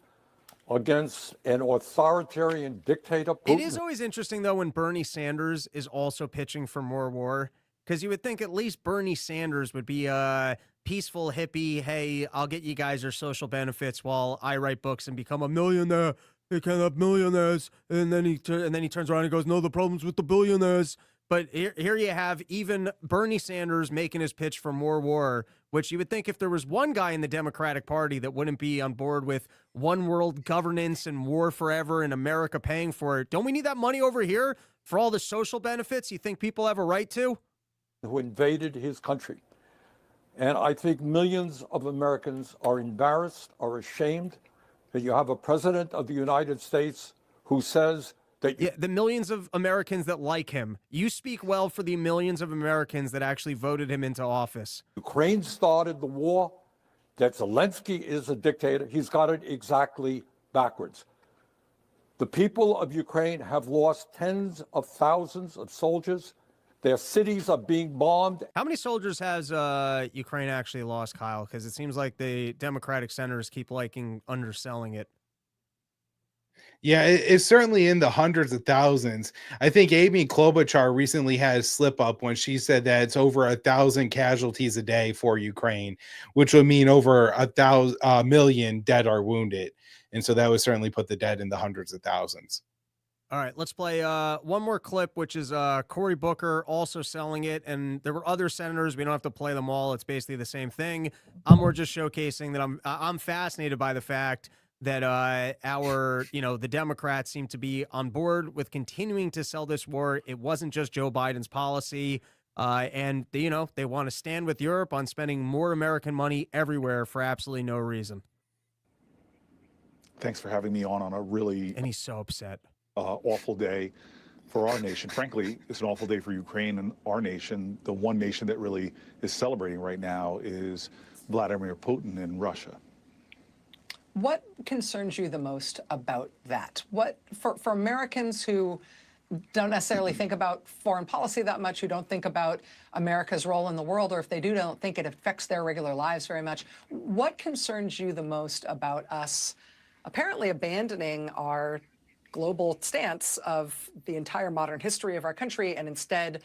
against an authoritarian dictator, Putin. It is always interesting, though, when Bernie Sanders is also pitching for more war, because you would think at least Bernie Sanders would be a peaceful hippie. Hey, I'll get you guys your social benefits while I write books and become a millionaire. They can't have millionaires. And then he turns around and goes, no, the problem's with the billionaires. But here you have even Bernie Sanders making his pitch for more war, which you would think if there was one guy in the Democratic Party that wouldn't be on board with one world governance and war forever and America paying for it, don't we need that money over here for all the social benefits you think people have a right to? Who invaded his country. And I think millions of Americans are embarrassed, are ashamed that you have a president of the United States who says Yeah, the millions of Americans that like him. You speak well for the millions of Americans that actually voted him into office. Ukraine started the war, that Zelensky is a dictator. He's got it exactly backwards. The people of Ukraine have lost tens of thousands of soldiers. Their cities are being bombed. How many soldiers has Ukraine actually lost, Kyle? Because it seems like the Democratic senators keep liking underselling it. Yeah, it's certainly in the hundreds of thousands. I think Amy Klobuchar recently had a slip up when she said that it's over 1,000 casualties a day for Ukraine, which would mean over 1,000,000 dead or wounded. And so that would certainly put the dead in the hundreds of thousands. All right, let's play one more clip, which is Cory Booker also selling it. And there were other senators. We don't have to play them all. It's basically the same thing. We're just showcasing that I'm fascinated by the fact that the Democrats seem to be on board with continuing to sell this war. It wasn't just Joe Biden's policy. And they want to stand with Europe on spending more American money everywhere for absolutely no reason. Thanks for having me on a really And he's so upset. Awful day for our nation. Frankly, it's an awful day for Ukraine and our nation. The one nation that really is celebrating right now is Vladimir Putin in Russia. What concerns you the most about that? What for Americans who don't necessarily think about foreign policy that much, who don't think about America's role in the world, or if they do, don't think it affects their regular lives very much, what concerns you the most about us apparently abandoning our global stance of the entire modern history of our country and instead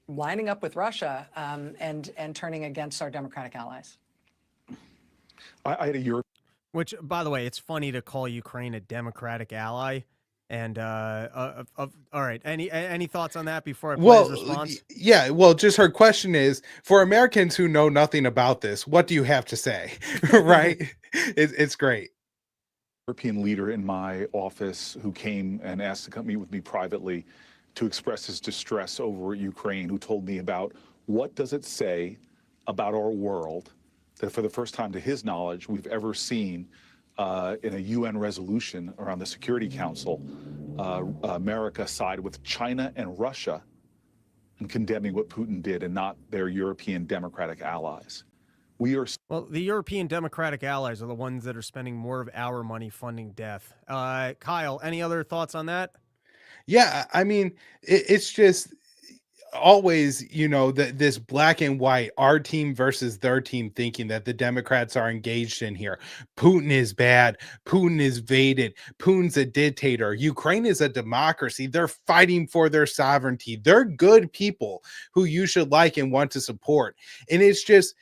lining up with Russia and turning against our democratic allies? I had a Europe. Which, by the way, it's funny to call Ukraine a democratic ally. And all right, any thoughts on that before I play his response? Yeah, well, just her question is, for Americans who know nothing about this, what do you have to say? Right? It's great. European leader in my office who came and asked to come meet with me privately to express his distress over Ukraine, who told me about what does it say about our world that for the first time to his knowledge we've ever seen in a UN resolution around the Security Council, America side with China and Russia in condemning what Putin did and not their European democratic allies. Well, the European democratic allies are the ones that are spending more of our money funding death. Kyle, any other thoughts on that? Yeah, I mean, it's just always, this black and white, our team versus their team thinking that the Democrats are engaged in here. Putin is bad. Putin is invaded. Putin's a dictator. Ukraine is a democracy. They're fighting for their sovereignty. They're good people who you should like and want to support. And it's just,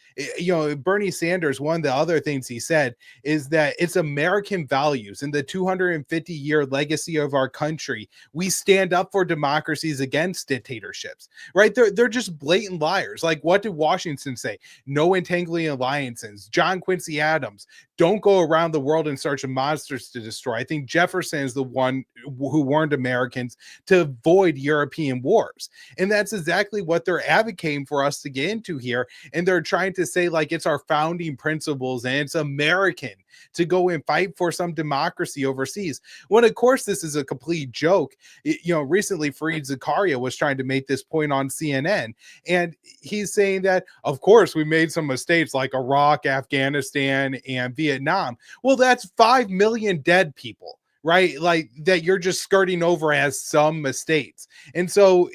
Bernie Sanders, one of the other things he said is that it's American values and the 250-year legacy of our country. We stand up for democracies against dictatorships. Right? They're just blatant liars. Like, what did Washington say? No entangling alliances. John Quincy Adams, don't go around the world in search of monsters to destroy. I think Jefferson is the one who warned Americans to avoid European wars. And that's exactly what they're advocating for us to get into here. And they're trying to say, like, it's our founding principles and it's American to go and fight for some democracy overseas. When, of course, this is a complete joke. Recently, Fareed Zakaria was trying to make this point on CNN, and he's saying that, of course, we made some mistakes like Iraq, Afghanistan, and Vietnam. Well, that's 5 million dead people. Right? Like that you're just skirting over as some mistakes. And so,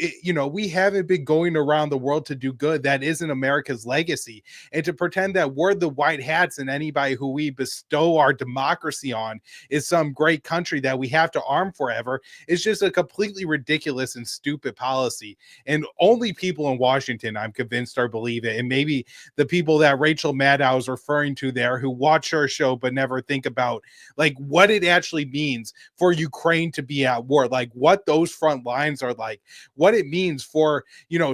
we haven't been going around the world to do good. That isn't America's legacy. And to pretend that we're the white hats and anybody who we bestow our democracy on is some great country that we have to arm forever is just a completely ridiculous and stupid policy. And only people in Washington, I'm convinced, are believe it. And maybe the people that Rachel Maddow is referring to there who watch her show but never think about like what it actually means for Ukraine to be at war, like what those front lines are like, what it means for,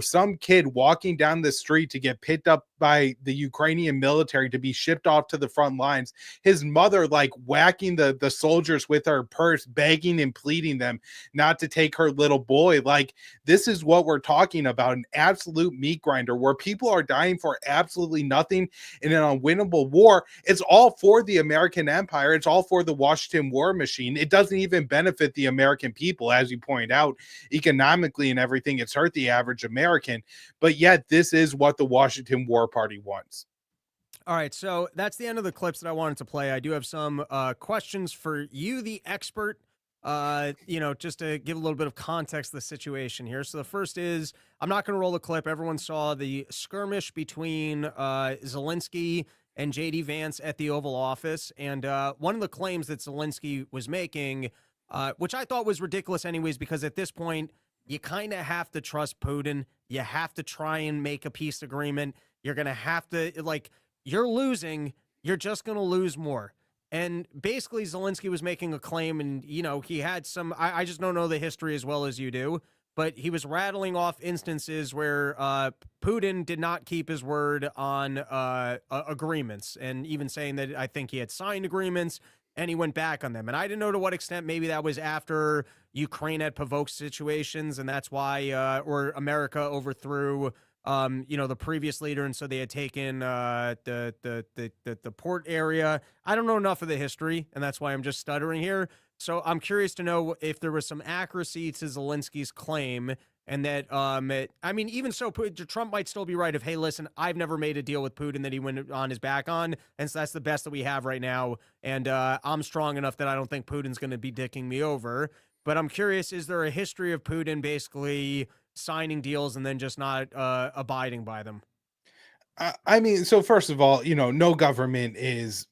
some kid walking down the street to get picked up by the Ukrainian military to be shipped off to the front lines. His mother, like whacking the soldiers with her purse, begging and pleading them not to take her little boy. Like, this is what we're talking about, an absolute meat grinder where people are dying for absolutely nothing in an unwinnable war. It's all for the American empire. It's all for the Washington war machine. happening. It doesn't even benefit the American people, as you point out, economically and everything. It's hurt the average American, but yet this is what the Washington War Party wants. All right, so that's the end of the clips that I wanted to play. I do have some questions for you, the expert, just to give a little bit of context to the situation here. So the first is, I'm not going to roll the clip. Everyone saw the skirmish between Zelensky and JD Vance at the Oval Office. And one of the claims that Zelensky was making, which I thought was ridiculous anyways, because at this point, you kind of have to trust Putin. You have to try and make a peace agreement. You're going to have to, you're losing, you're just going to lose more. And basically, Zelensky was making a claim, and, he had some, I just don't know the history as well as you do, but he was rattling off instances where Putin did not keep his word on agreements, and even saying that I think he had signed agreements, and he went back on them. And I didn't know to what extent maybe that was after Ukraine had provoked situations, and that's why, or America overthrew the previous leader, and so they had taken the port area. I don't know enough of the history, and that's why I'm just stuttering here. So I'm curious to know if there was some accuracy to Zelensky's claim, and that, even so, Trump might still be right of, hey, listen, I've never made a deal with Putin that he went on his back on, and so that's the best that we have right now, and I'm strong enough that I don't think Putin's going to be dicking me over. But I'm curious, is there a history of Putin basically signing deals and then just not abiding by them? So first of all, no government is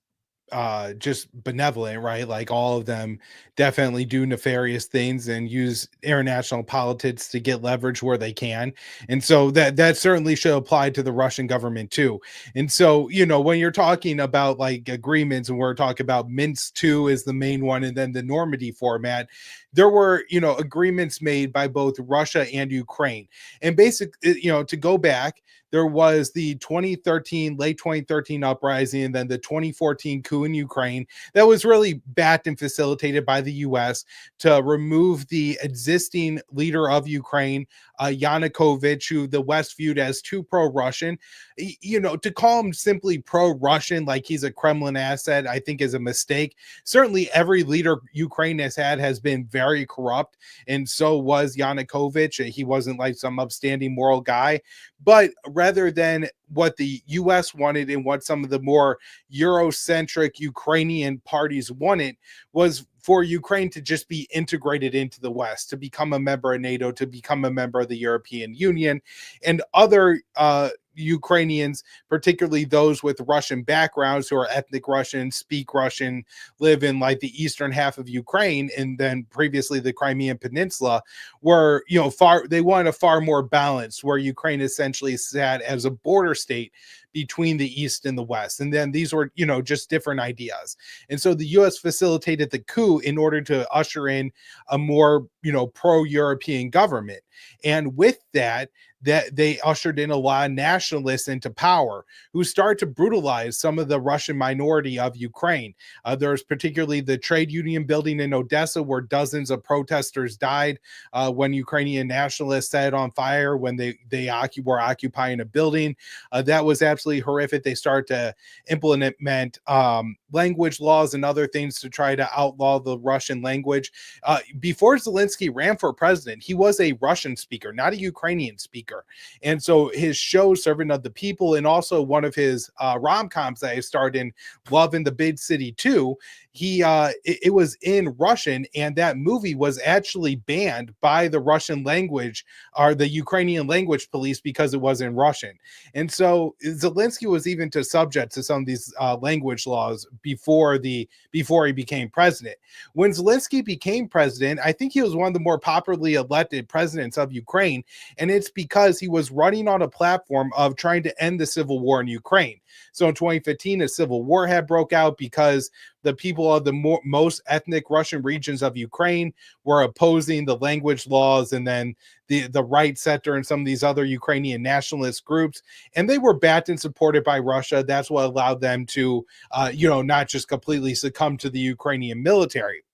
just benevolent, right? Like, all of them definitely do nefarious things and use international politics to get leverage where they can. And so that certainly should apply to the Russian government too. And so, when you're talking about like agreements, and we're talking about Minsk II is the main one, and then the Normandy format, there were, agreements made by both Russia and Ukraine. And basically, to go back, there was the late 2013 uprising, and then the 2014 coup in Ukraine that was really backed and facilitated by the U.S. to remove the existing leader of Ukraine, Yanukovych, who the West viewed as too pro-Russian. To call him simply pro-Russian, like he's a Kremlin asset, I think is a mistake. Certainly every leader Ukraine has had has been very corrupt, and so was Yanukovych. He wasn't like some upstanding moral guy. But rather than what the U.S. wanted and what some of the more Eurocentric Ukrainian parties wanted, was for Ukraine to just be integrated into the West, to become a member of NATO, to become a member of the European Union, and other Ukrainians, particularly those with Russian backgrounds who are ethnic Russian, speak Russian, live in like the eastern half of Ukraine, and then previously the Crimean Peninsula, were, they wanted a far more balance, where Ukraine essentially sat as a border state between the East and the West. And then these were, just different ideas. And so the U.S. facilitated the coup in order to usher in a more, pro-European government. And with that they ushered in a lot of nationalists into power who started to brutalize some of the Russian minority of Ukraine. There's particularly the trade union building in Odessa, where dozens of protesters died when Ukrainian nationalists set it on fire when they were occupying a building. That was absolutely horrific. They started to implement language laws and other things to try to outlaw the Russian language. Before Zelensky ran for president, he was a Russian speaker, not a Ukrainian speaker. And so his show, Servant of the People, and also one of his rom-coms that I starred in, Love in the Big City 2, it was in Russian, and that movie was actually banned by the Russian language, or the Ukrainian language police, because it was in Russian. And so Zelensky was even subject to some of these language laws before he became president. When Zelensky became president, I think he was one of the more popularly elected presidents of Ukraine, and it's because he was running on a platform of trying to end the civil war in Ukraine. So in 2015, a civil war had broke out because the people of the most ethnic Russian regions of Ukraine were opposing the language laws, and then the right sector and some of these other Ukrainian nationalist groups, and they were backed and supported by Russia. That's what allowed them to, not just completely succumb to the Ukrainian military.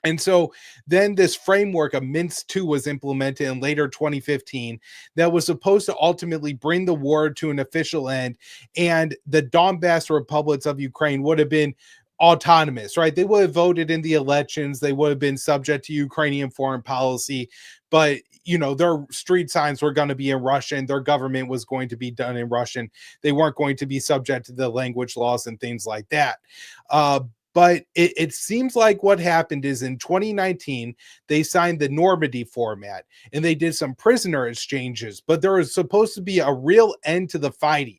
And so then this framework of Minsk II was implemented in later 2015 that was supposed to ultimately bring the war to an official end, and the Donbass republics of Ukraine would have been autonomous, right? They would have voted in the elections. They would have been subject to Ukrainian foreign policy, but their street signs were going to be in Russian. Their government was going to be done in Russian. They weren't going to be subject to the language laws and things like that. But it seems like what happened is in 2019, they signed the Normandy format and they did some prisoner exchanges, but there was supposed to be a real end to the fighting.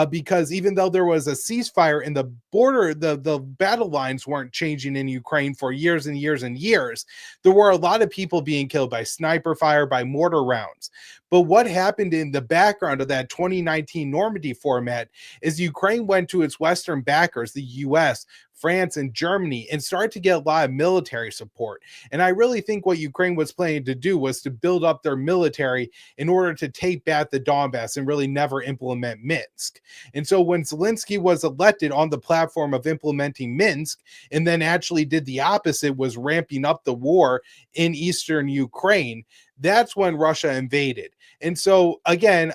Because even though there was a ceasefire in the border, the battle lines weren't changing in Ukraine for years and years and years. There were a lot of people being killed by sniper fire, by mortar rounds. But what happened in the background of that 2019 Normandy format is Ukraine went to its Western backers, the US, France, and Germany, and started to get a lot of military support. And I really think what Ukraine was planning to do was to build up their military in order to take back the Donbass and really never implement Minsk. And so when Zelensky was elected on the platform of implementing Minsk, and then actually did the opposite, was ramping up the war in eastern Ukraine, that's when Russia invaded. And so, again,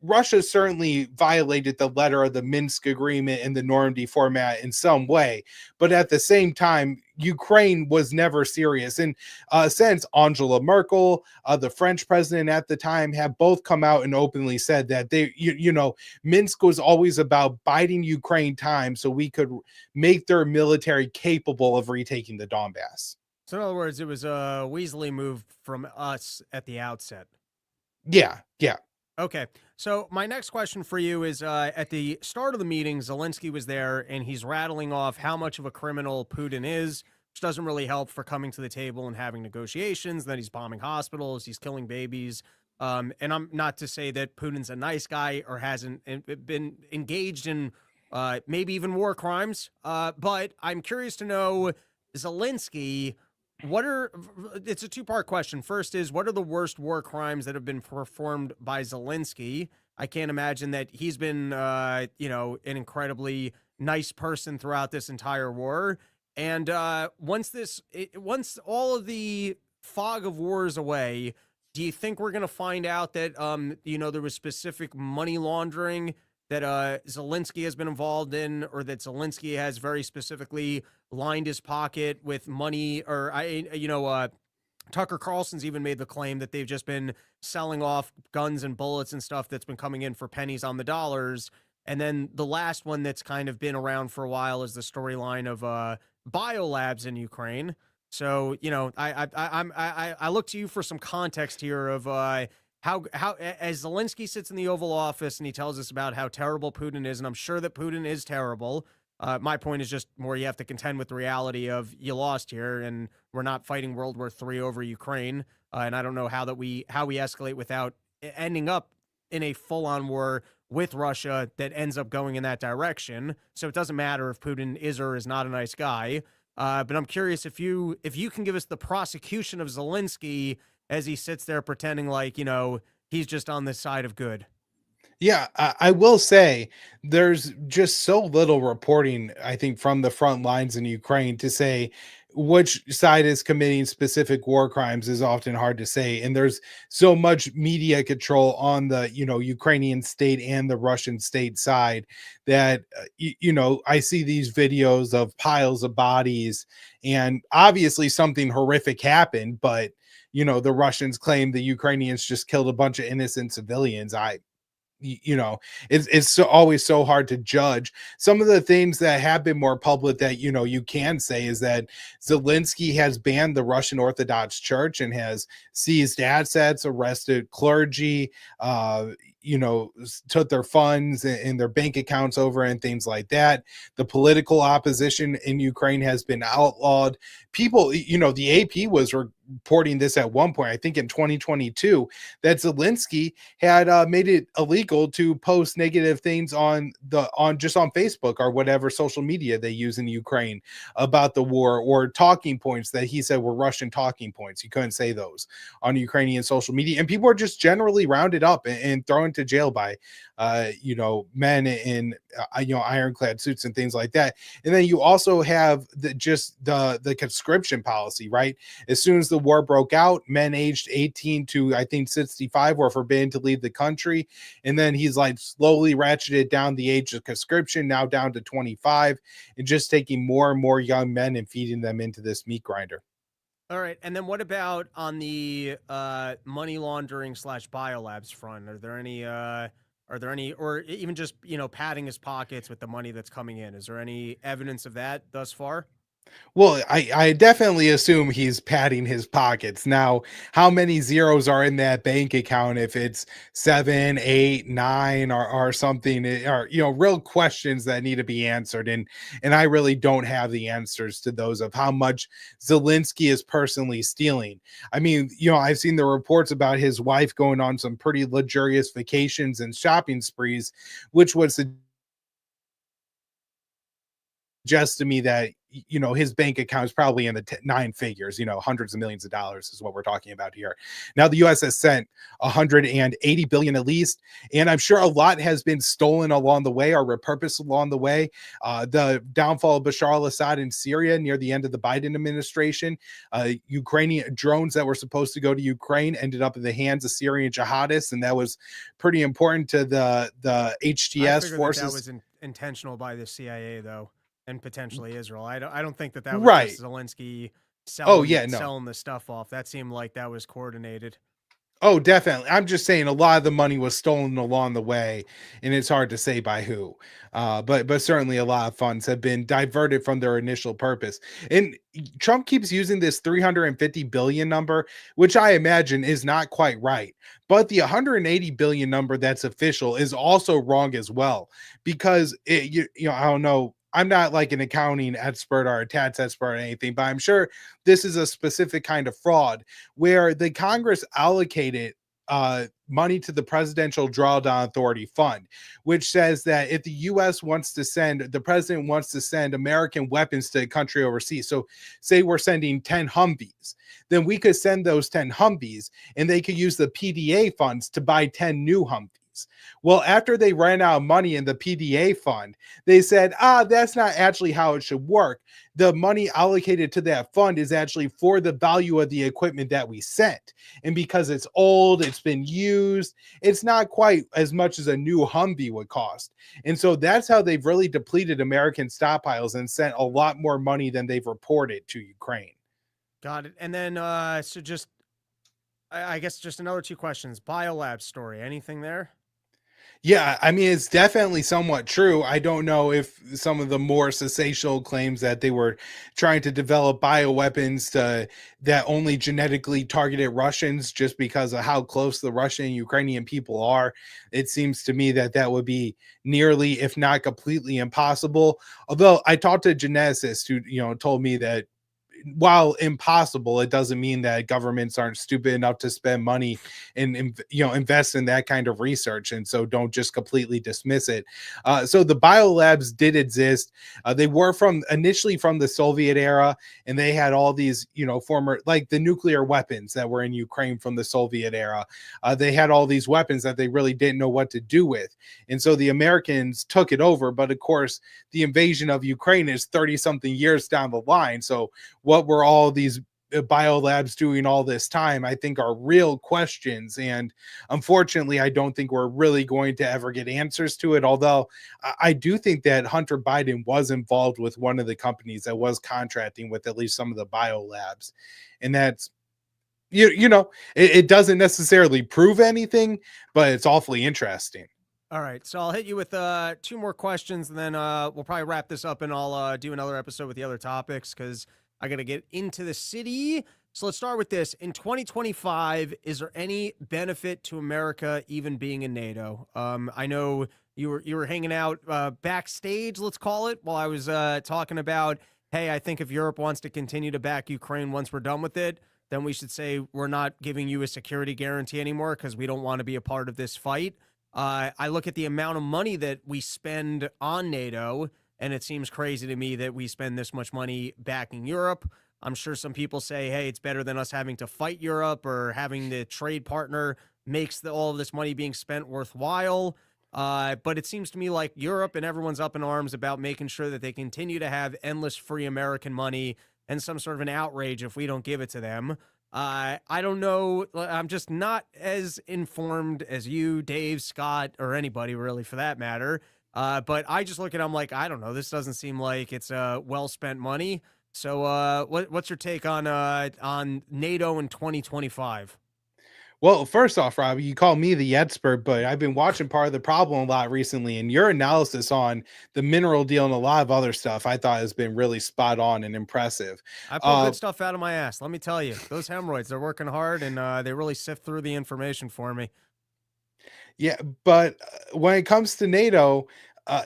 Russia certainly violated the letter of the Minsk agreement and the Normandy format in some way. But at the same time, Ukraine was never serious. And since Angela Merkel, the French president at the time, have both come out and openly said that Minsk was always about biding Ukraine time so we could make their military capable of retaking the Donbass. So in other words, it was a Weasley move from us at the outset. Yeah. Okay, so my next question for you is, at the start of the meeting, Zelensky was there, and he's rattling off how much of a criminal Putin is, which doesn't really help for coming to the table and having negotiations. Then he's bombing hospitals, he's killing babies. And I'm not to say that Putin's a nice guy or hasn't been engaged in maybe even war crimes, but I'm curious to know, Zelensky, it's a two-part question. First is, what are the worst war crimes that have been performed by Zelensky? I can't imagine that he's been, an incredibly nice person throughout this entire war. And once all of the fog of war is away, do you think we're going to find out that, there was specific money laundering that Zelensky has been involved in, or that Zelensky has very specifically lined his pocket with money, or Tucker Carlson's even made the claim that they've just been selling off guns and bullets and stuff that's been coming in for pennies on the dollars. And then the last one that's kind of been around for a while is the storyline of biolabs in Ukraine. So, I look to you for some context here of how as Zelensky sits in the Oval Office and he tells us about how terrible Putin is, and I'm sure that Putin is terrible. My point is just more you have to contend with the reality of you lost here, and we're not fighting World War III over Ukraine. And I don't know how we escalate without ending up in a full-on war with Russia that ends up going in that direction. So it doesn't matter if Putin is or is not a nice guy. But I'm curious if you can give us the prosecution of Zelensky as he sits there pretending like, he's just on the side of good. Yeah, I will say there's just so little reporting, I think, from the front lines in Ukraine to say which side is committing specific war crimes is often hard to say. And there's so much media control on the, Ukrainian state and the Russian state side that, I see these videos of piles of bodies, and obviously something horrific happened, but, the Russians claim the Ukrainians just killed a bunch of innocent civilians. It's always so hard to judge. Some of the things that have been more public that, you can say is that Zelensky has banned the Russian Orthodox Church and has seized assets, arrested clergy, took their funds and their bank accounts over and things like that. The political opposition in Ukraine has been outlawed. People, the AP was reporting this at one point, I think in 2022, that Zelensky had made it illegal to post negative things on Facebook or whatever social media they use in Ukraine about the war, or talking points that he said were Russian talking points. You couldn't say those on Ukrainian social media, and people are just generally rounded up and thrown to jail by men in ironclad suits and things like that. And then you also have the conscription policy, right? As soon as the war broke out, men aged 18 to I think 65 were forbidden to leave the country. And then he's like slowly ratcheted down the age of conscription, now down to 25, and just taking more and more young men and feeding them into this meat grinder. All right. And then what about on the money laundering / biolabs front? Are there any, or even just, padding his pockets with the money that's coming in? Is there any evidence of that thus far? Well, I definitely assume he's padding his pockets. Now, how many zeros are in that bank account? If it's 7, 8, 9 or something, are, real questions that need to be answered. And I really don't have the answers to those of how much Zelensky is personally stealing. I mean, I've seen the reports about his wife going on some pretty luxurious vacations and shopping sprees, which would suggest to me that his bank account is probably in the 9 figures, hundreds of millions of dollars is what we're talking about here. Now, the U.S. has sent 180 billion at least, and I'm sure a lot has been stolen along the way or repurposed along the way. The downfall of Bashar al-Assad in Syria near the end of the Biden administration, Ukrainian drones that were supposed to go to Ukraine ended up in the hands of Syrian jihadists, and that was pretty important to the HTS forces. That was intentional by the CIA, though. And potentially Israel. I don't think that was right. Just Zelensky selling the stuff off. That seemed like that was coordinated. Oh, definitely. I'm just saying a lot of the money was stolen along the way, and it's hard to say by who. But certainly a lot of funds have been diverted from their initial purpose. And Trump keeps using this 350 billion number, which I imagine is not quite right. But the 180 billion number that's official is also wrong as well, because I don't know. I'm not like an accounting expert or a tax expert or anything, but I'm sure this is a specific kind of fraud where the Congress allocated money to the Presidential Drawdown Authority Fund, which says that if the U.S. the president wants to send American weapons to a country overseas. So say we're sending 10 Humvees, then we could send those 10 Humvees and they could use the PDA funds to buy 10 new Humvees. Well, after they ran out of money in the PDA fund, they said, that's not actually how it should work. The money allocated to that fund is actually for the value of the equipment that we sent. And because it's old, it's been used, it's not quite as much as a new Humvee would cost. And so that's how they've really depleted American stockpiles and sent a lot more money than they've reported to Ukraine. Got it. And then, I guess just another 2 questions. Biolab story, anything there? Yeah, I mean, it's definitely somewhat true. I don't know if some of the more sensational claims that they were trying to develop bioweapons that only genetically targeted Russians just because of how close the Russian and Ukrainian people are. It seems to me that would be nearly, if not completely impossible. Although I talked to a geneticist who, told me that while impossible, it doesn't mean that governments aren't stupid enough to spend money and invest in that kind of research, and so don't just completely dismiss it. So the biolabs did exist. They were initially from the Soviet era, and they had all these former, like the nuclear weapons that were in Ukraine from the Soviet era. They had all these weapons that they really didn't know what to do with, and so the Americans took it over. But of course, the invasion of Ukraine is 30-something years down the line. So what were all these biolabs doing all this time, I think, are real questions. And unfortunately, I don't think we're really going to ever get answers to it. Although I do think that Hunter Biden was involved with one of the companies that was contracting with at least some of the biolabs. And that's, it doesn't necessarily prove anything, but it's awfully interesting. All right, so I'll hit you with 2 more questions, and then we'll probably wrap this up, and I'll do another episode with the other topics because I got to get into the city. So let's start with this. In 2025, is there any benefit to America even being in NATO? I know you were hanging out backstage, let's call it, while I was talking about, hey, I think if Europe wants to continue to back Ukraine once we're done with it, then we should say we're not giving you a security guarantee anymore because we don't want to be a part of this fight. I look at the amount of money that we spend on NATO, and it seems crazy to me that we spend this much money backing Europe. I'm sure some people say, hey, it's better than us having to fight Europe, or having the trade partner makes all of this money being spent worthwhile. But it seems to me like Europe and everyone's up in arms about making sure that they continue to have endless free American money and some sort of an outrage if we don't give it to them. I don't know. I'm just not as informed as you, Dave, Scott, or anybody really for that matter. But I just look at it, I'm like, I don't know. This doesn't seem like it's well spent money. So what's your take on NATO in 2025? Well, first off, Robbie, you call me the expert, but I've been watching Part of the Problem a lot recently, and your analysis on the mineral deal and a lot of other stuff I thought has been really spot on and impressive. I pull good stuff out of my ass. Let me tell you, those hemorrhoids, they're working hard, and they really sift through the information for me. Yeah, but when it comes to NATO,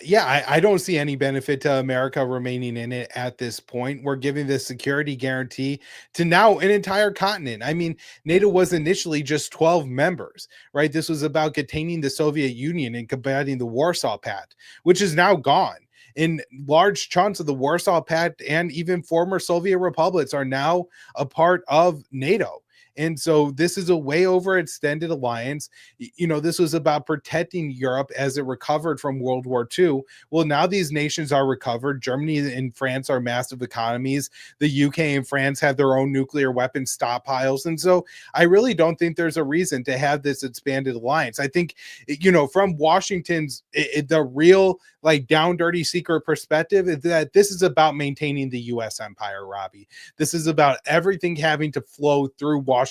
yeah, I don't see any benefit to America remaining in it at this point. We're giving this security guarantee to now an entire continent. I mean, NATO was initially just 12 members, right? This was about containing the Soviet Union and combating the Warsaw Pact, which is now gone. In large chunks of the Warsaw Pact and even former Soviet republics are now a part of NATO. And so this is a way overextended alliance. This was about protecting Europe as it recovered from World War II. Well, now these nations are recovered. Germany and France are massive economies. The UK and France have their own nuclear weapon stockpiles. And so I really don't think there's a reason to have this expanded alliance. I think, from Washington's, the real down dirty secret perspective is that this is about maintaining the US empire, Robbie. This is about everything having to flow through Washington.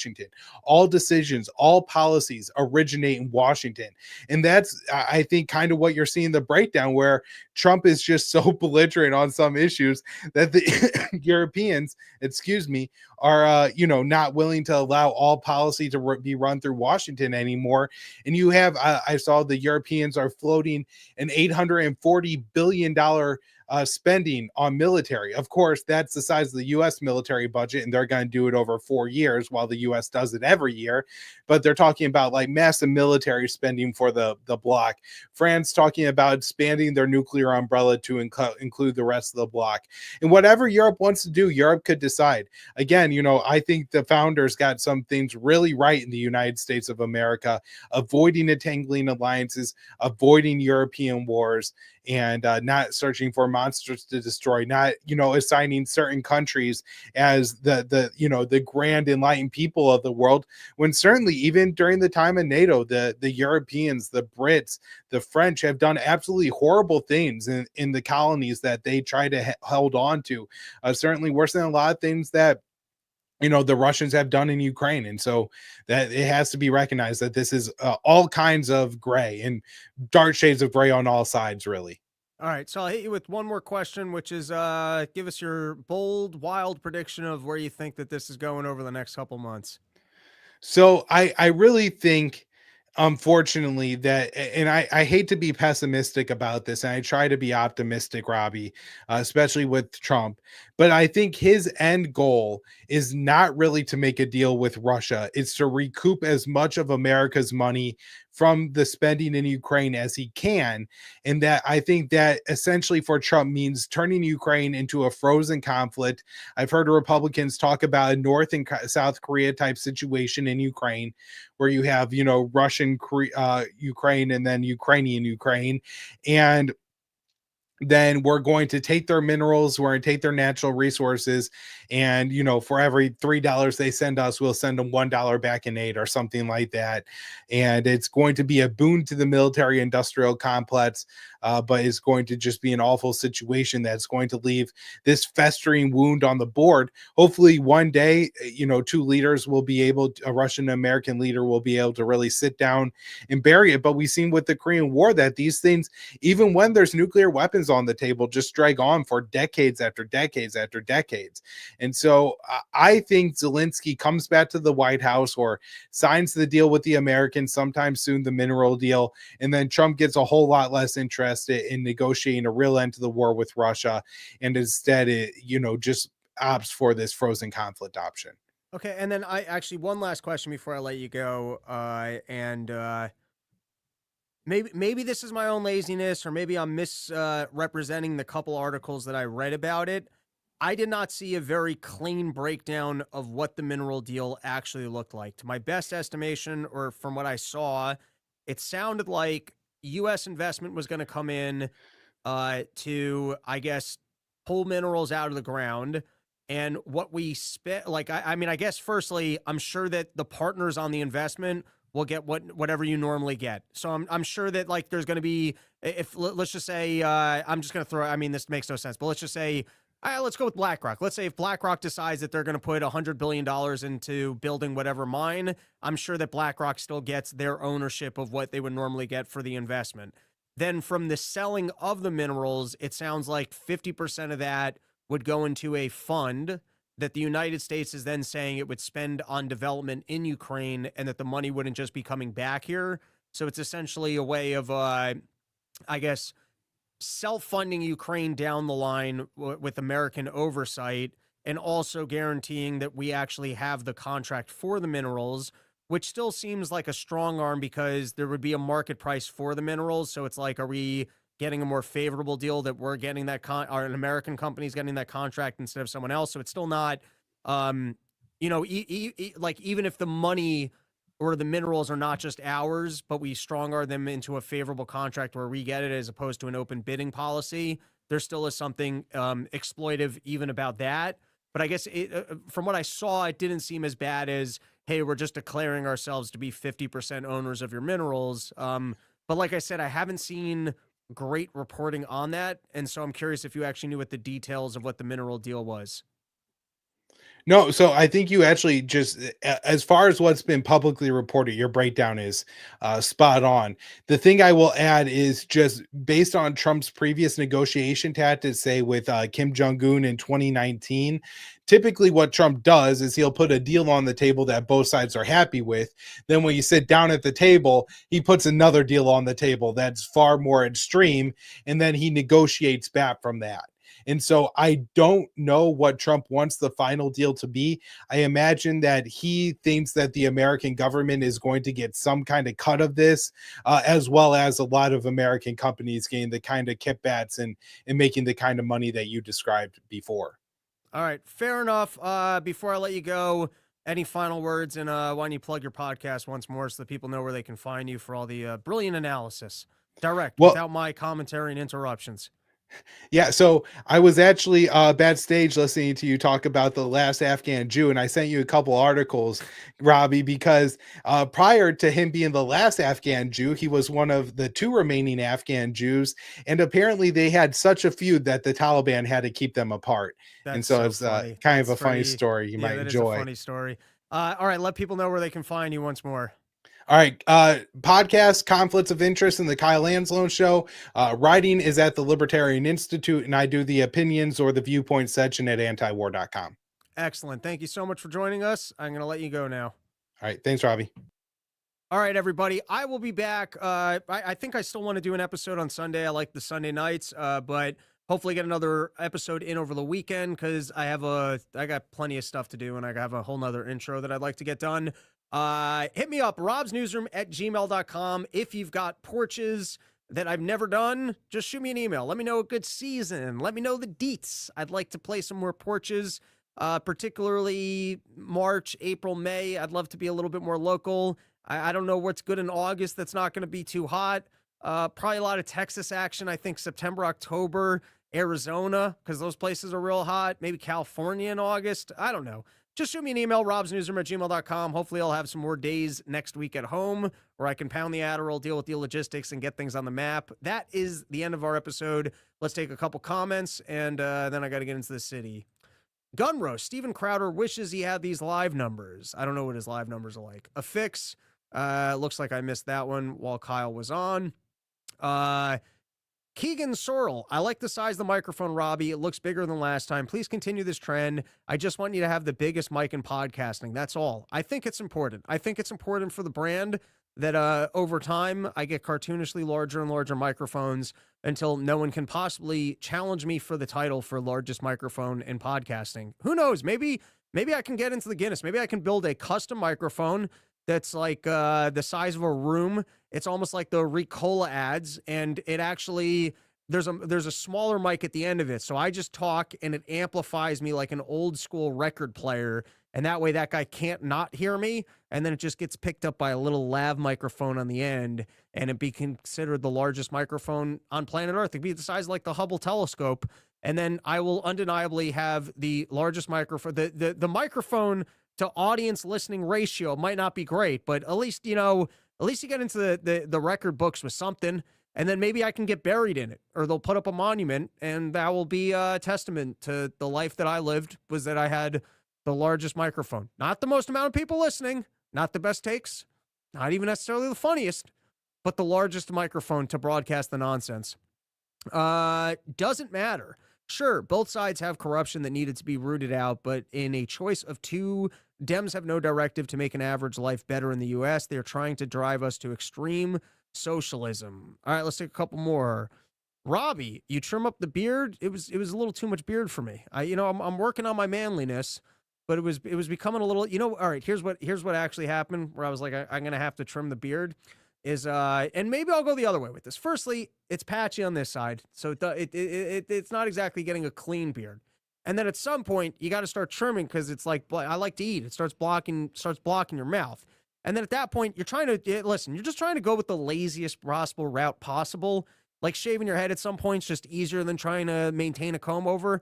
All decisions, all policies originate in Washington. And that's, I think, kind of what you're seeing the breakdown, where Trump is just so belligerent on some issues that the Europeans, are, not willing to allow all policy to be run through Washington anymore. And you have, I saw the Europeans are floating an $840 billion spending on military. Of course, that's the size of the U.S. military budget, and they're going to do it over 4 years while the U.S. does it every year. But they're talking about massive military spending for the bloc. France talking about expanding their nuclear umbrella to include the rest of the bloc. And whatever Europe wants to do, Europe could decide. Again, I think the founders got some things really right in the United States of America, avoiding entangling alliances, avoiding European wars, and not searching for monsters to destroy, not assigning certain countries as the grand enlightened people of the world, when certainly even during the time of NATO, the Europeans, the Brits, the French have done absolutely horrible things in the colonies that they try to hold on to, certainly worse than a lot of things that the Russians have done in Ukraine. And so that it has to be recognized that this is all kinds of gray and dark shades of gray on all sides, really. All right, so I'll hit you with one more question, which is give us your bold, wild prediction of where you think that this is going over the next couple months. So I really think, unfortunately, that, and I hate to be pessimistic about this, and I try to be optimistic, Robbie, especially with Trump, but I think his end goal is not really to make a deal with Russia. It's to recoup as much of America's money from the spending in Ukraine as he can. And that, I think that essentially for Trump means turning Ukraine into a frozen conflict. I've heard Republicans talk about a North and South Korea type situation in Ukraine, where you have, Russian Ukraine and then Ukrainian Ukraine. And then we're going to take their minerals, we're going to take their natural resources, and for every $3 they send us, we'll send them $1 back in aid or something like that. And it's going to be a boon to the military industrial complex, but it's going to just be an awful situation that's going to leave this festering wound on the board. Hopefully one day, two leaders will be able to, a Russian American leader will be able to really sit down and bury it. But we've seen with the Korean War that these things, even when there's nuclear weapons on the table, just drag on for decades after decades after decades. And so I think Zelensky comes back to the White House or signs the deal with the Americans sometime soon, the mineral deal, and then Trump gets a whole lot less interested in negotiating a real end to the war with Russia, and instead it, just opts for this frozen conflict option. Okay, and then I actually one last question before I let you go, Maybe this is my own laziness, or maybe I'm misrepresenting the couple articles that I read about it. I did not see a very clean breakdown of what the mineral deal actually looked like. To my best estimation, or from what I saw, it sounded like U.S. investment was going to come in to, I guess, pull minerals out of the ground. and what we spent. Like, I mean, I guess firstly, I'm sure that the partners on the investment will get whatever you normally get. So I'm sure that like there's going to be, if let's just say I'm just going to throw. I mean, this makes no sense, but let's just say. Let's go with BlackRock. Let's say if BlackRock decides that they're going to put $100 billion into building whatever mine, I'm sure that BlackRock still gets their ownership of what they would normally get for the investment. Then from the selling of the minerals, it sounds like 50% of that would go into a fund that the United States is then saying it would spend on development in Ukraine, and that the money wouldn't just be coming back here. So it's essentially a way of, I guess, self-funding Ukraine down the line with American oversight, and also guaranteeing that we actually have the contract for the minerals, which still seems like a strong arm because there would be a market price for the minerals. So it's like, are we getting a more favorable deal that we're getting that or an American company's getting that contract instead of someone else? So it's still not, like even if the money or the minerals are not just ours, but we strong arm them into a favorable contract where we get it as opposed to an open bidding policy, there still is something exploitive even about that. But I guess from what I saw, it didn't seem as bad as, hey, we're just declaring ourselves to be 50% owners of your minerals. But like I said, I haven't seen great reporting on that. And so I'm curious if you actually knew what the details of what the mineral deal was. No, so I think you actually just, as far as what's been publicly reported, your breakdown is spot on. The thing I will add is just based on Trump's previous negotiation tactics, say with Kim Jong-un in 2019, typically what Trump does is he'll put a deal on the table that both sides are happy with. Then when you sit down at the table, he puts another deal on the table that's far more extreme, and then he negotiates back from that. And so I don't know what Trump wants the final deal to be. I imagine that he thinks that the American government is going to get some kind of cut of this, as well as a lot of American companies getting the kind of kickbacks and making the kind of money that you described before. All right, fair enough. Before I let you go, any final words? And why don't you plug your podcast once more so that people know where they can find you for all the brilliant analysis? Direct, without my commentary and interruptions. Yeah, so I was actually backstage listening to you talk about the last Afghan Jew, and I sent you a couple articles, Robbie, because prior to him being the last Afghan Jew, he was one of the two remaining Afghan Jews, and apparently they had such a feud that the Taliban had to keep them apart. And so it's kind of a funny story you might enjoy. Is a funny story. All right, let people know where they can find you once more. All right. Podcast, Conflicts of Interest, and the Kyle Anslow Show. Writing is at the Libertarian Institute, and I do the opinions or the viewpoint section at antiwar.com. Excellent. Thank you so much for joining us. I'm going to let you go now. All right. Thanks, Robbie. All right, everybody. I will be back. I think I still want to do an episode on Sunday. I like the Sunday nights, but hopefully get another episode in over the weekend because I got plenty of stuff to do, and I have a whole nother intro that I'd like to get done. Hit me up, robsnewsroom@gmail.com. If you've got porches that I've never done, just shoot me an email. Let me know a good season. Let me know the deets. I'd like to play some more porches, particularly March, April, May. I'd love to be a little bit more local. I don't know what's good in August that's not going to be too hot. Probably a lot of Texas action. I think September, October, Arizona, because those places are real hot. Maybe California in August. I don't know. Just shoot me an email, robsnewsroom@gmail.com. Hopefully I'll have some more days next week at home where I can pound the Adderall, deal with the logistics, and get things on the map. That is the end of our episode. Let's take a couple comments, and then I got to get into the city. Gun roast. Steven Crowder wishes he had these live numbers. I don't know what his live numbers are like. A fix. Looks like I missed that one while Kyle was on. Keegan Sorrell, I like the size of the microphone, Robbie. It looks bigger than last time. Please continue this trend. I just want you to have the biggest mic in podcasting. That's all. I think it's important. I think it's important for the brand that over time I get cartoonishly larger and larger microphones until no one can possibly challenge me for the title for largest microphone in podcasting. Who knows? Maybe I can get into the Guinness. Maybe I can build a custom microphone that's like the size of a room. It's almost like the Ricola ads, and it actually there's a smaller mic at the end of it. So I just talk and it amplifies me like an old school record player, and that way that guy can't not hear me, and then it just gets picked up by a little lav microphone on the end, and it'd be considered the largest microphone on planet Earth. It'd be the size of like the Hubble telescope, And then I will undeniably have the largest microphone. The microphone to audience listening ratio might not be great, but at least, you get into the record books with something. And then maybe I can get buried in it, or they'll put up a monument, and that will be a testament to the life that I lived, was that I had the largest microphone. Not the most amount of people listening, not the best takes, not even necessarily the funniest, but the largest microphone to broadcast the nonsense. Doesn't matter. Sure, both sides have corruption that needed to be rooted out, but in a choice of two, Dems have no directive to make an average life better in the U.S. They're trying to drive us to extreme socialism. All right, let's take a couple more. Robbie, you trim up the beard. It was a little too much beard for me. I'm working on my manliness, but it was becoming a little. All right. Here's what actually happened. Where I was like, I'm gonna have to trim the beard. And maybe I'll go the other way with this. Firstly, it's patchy on this side, so it's not exactly getting a clean beard. And then at some point, you got to start trimming because it's like I like to eat. It starts blocking your mouth. And then at that point, you're trying to listen. You're just trying to go with the laziest possible route possible. Like shaving your head at some point is just easier than trying to maintain a comb over.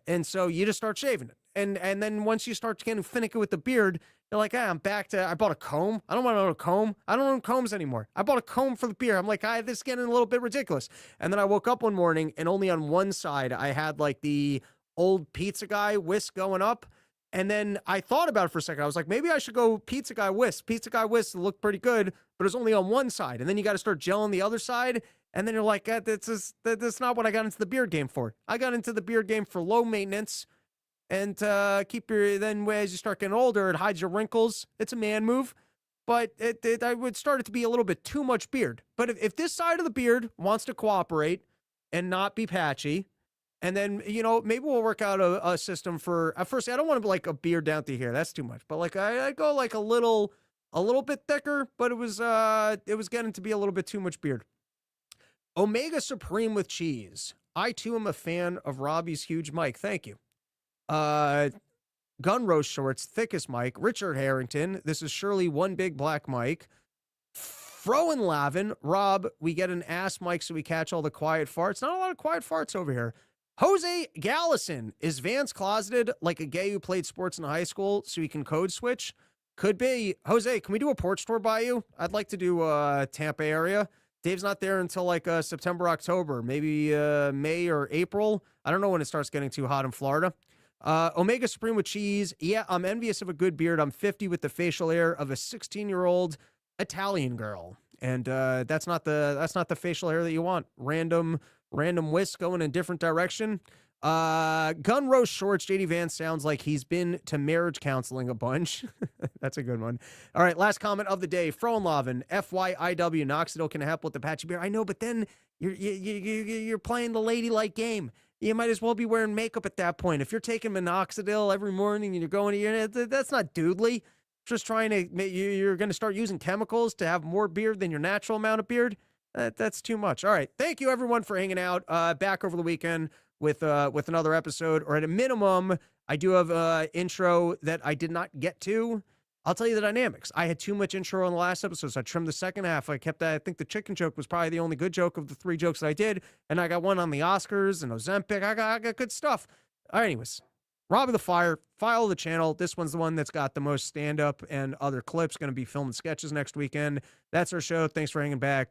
And so you just start shaving it. And then once you start getting finicky with the beard, you're like, I'm back to, I bought a comb. I don't want to own a comb. I don't own combs anymore. I bought a comb for the beard. I'm like, this is getting a little bit ridiculous. And then I woke up one morning and only on one side, I had like the old pizza guy whisk going up. And then I thought about it for a second. I was like, maybe I should go pizza guy whisk. Pizza guy whisk looked pretty good, but it's only on one side. And then you got to start gelling the other side. And then you're like, that's not what I got into the beard game for. I got into the beard game for low maintenance and then as you start getting older, it hides your wrinkles. It's a man move, but I would start it to be a little bit too much beard. But if this side of the beard wants to cooperate and not be patchy, and then, maybe we'll work out a system for, at first, I don't want to be like a beard down to here. That's too much. But like, I go like a little bit thicker, but it was getting to be a little bit too much beard. Omega Supreme with cheese. I too am a fan of Robbie's huge mic. Thank you. Gun Roast Shorts, thickest mic. Richard Harrington. This is surely one big black mic. Froen Lavin. Rob, we get an ass mic so we catch all the quiet farts. Not a lot of quiet farts over here. Jose Gallison. Is Vance closeted like a gay who played sports in high school so he can code switch? Could be. Jose, can we do a porch tour by you? I'd like to do Tampa area. Dave's not there until like September, October, maybe May or April. I don't know when it starts getting too hot in Florida. Omega Supreme with cheese. Yeah, I'm envious of a good beard. I'm 50 with the facial hair of a 16-year-old Italian girl. And that's not the facial hair that you want. Random whisk going in a different direction. Gun Roast Shorts. JD Vance sounds like he's been to marriage counseling a bunch. That's a good one. All right, last comment of the day. Froenlaven, FYIW, Noxidil can help with the patchy beard. I know, but then you're playing the ladylike game. You might as well be wearing makeup at that point. If you're taking minoxidil every morning and you're going to that's not doodly. Just trying to, you're going to start using chemicals to have more beard than your natural amount of beard. That's too much. All right. Thank you everyone for hanging out. Back over the weekend with another episode, or at a minimum, I do have an intro that I did not get to. I'll tell you the dynamics. I had too much intro on the last episode, so I trimmed the second half. I kept that. I think the chicken joke was probably the only good joke of the 3 jokes that I did, and I got one on the Oscars and Ozempic. I got good stuff. All right, anyways, Rob of the Fire, follow the channel. This one's the one that's got the most stand-up and other clips. Going to be filming sketches next weekend. That's our show. Thanks for hanging back.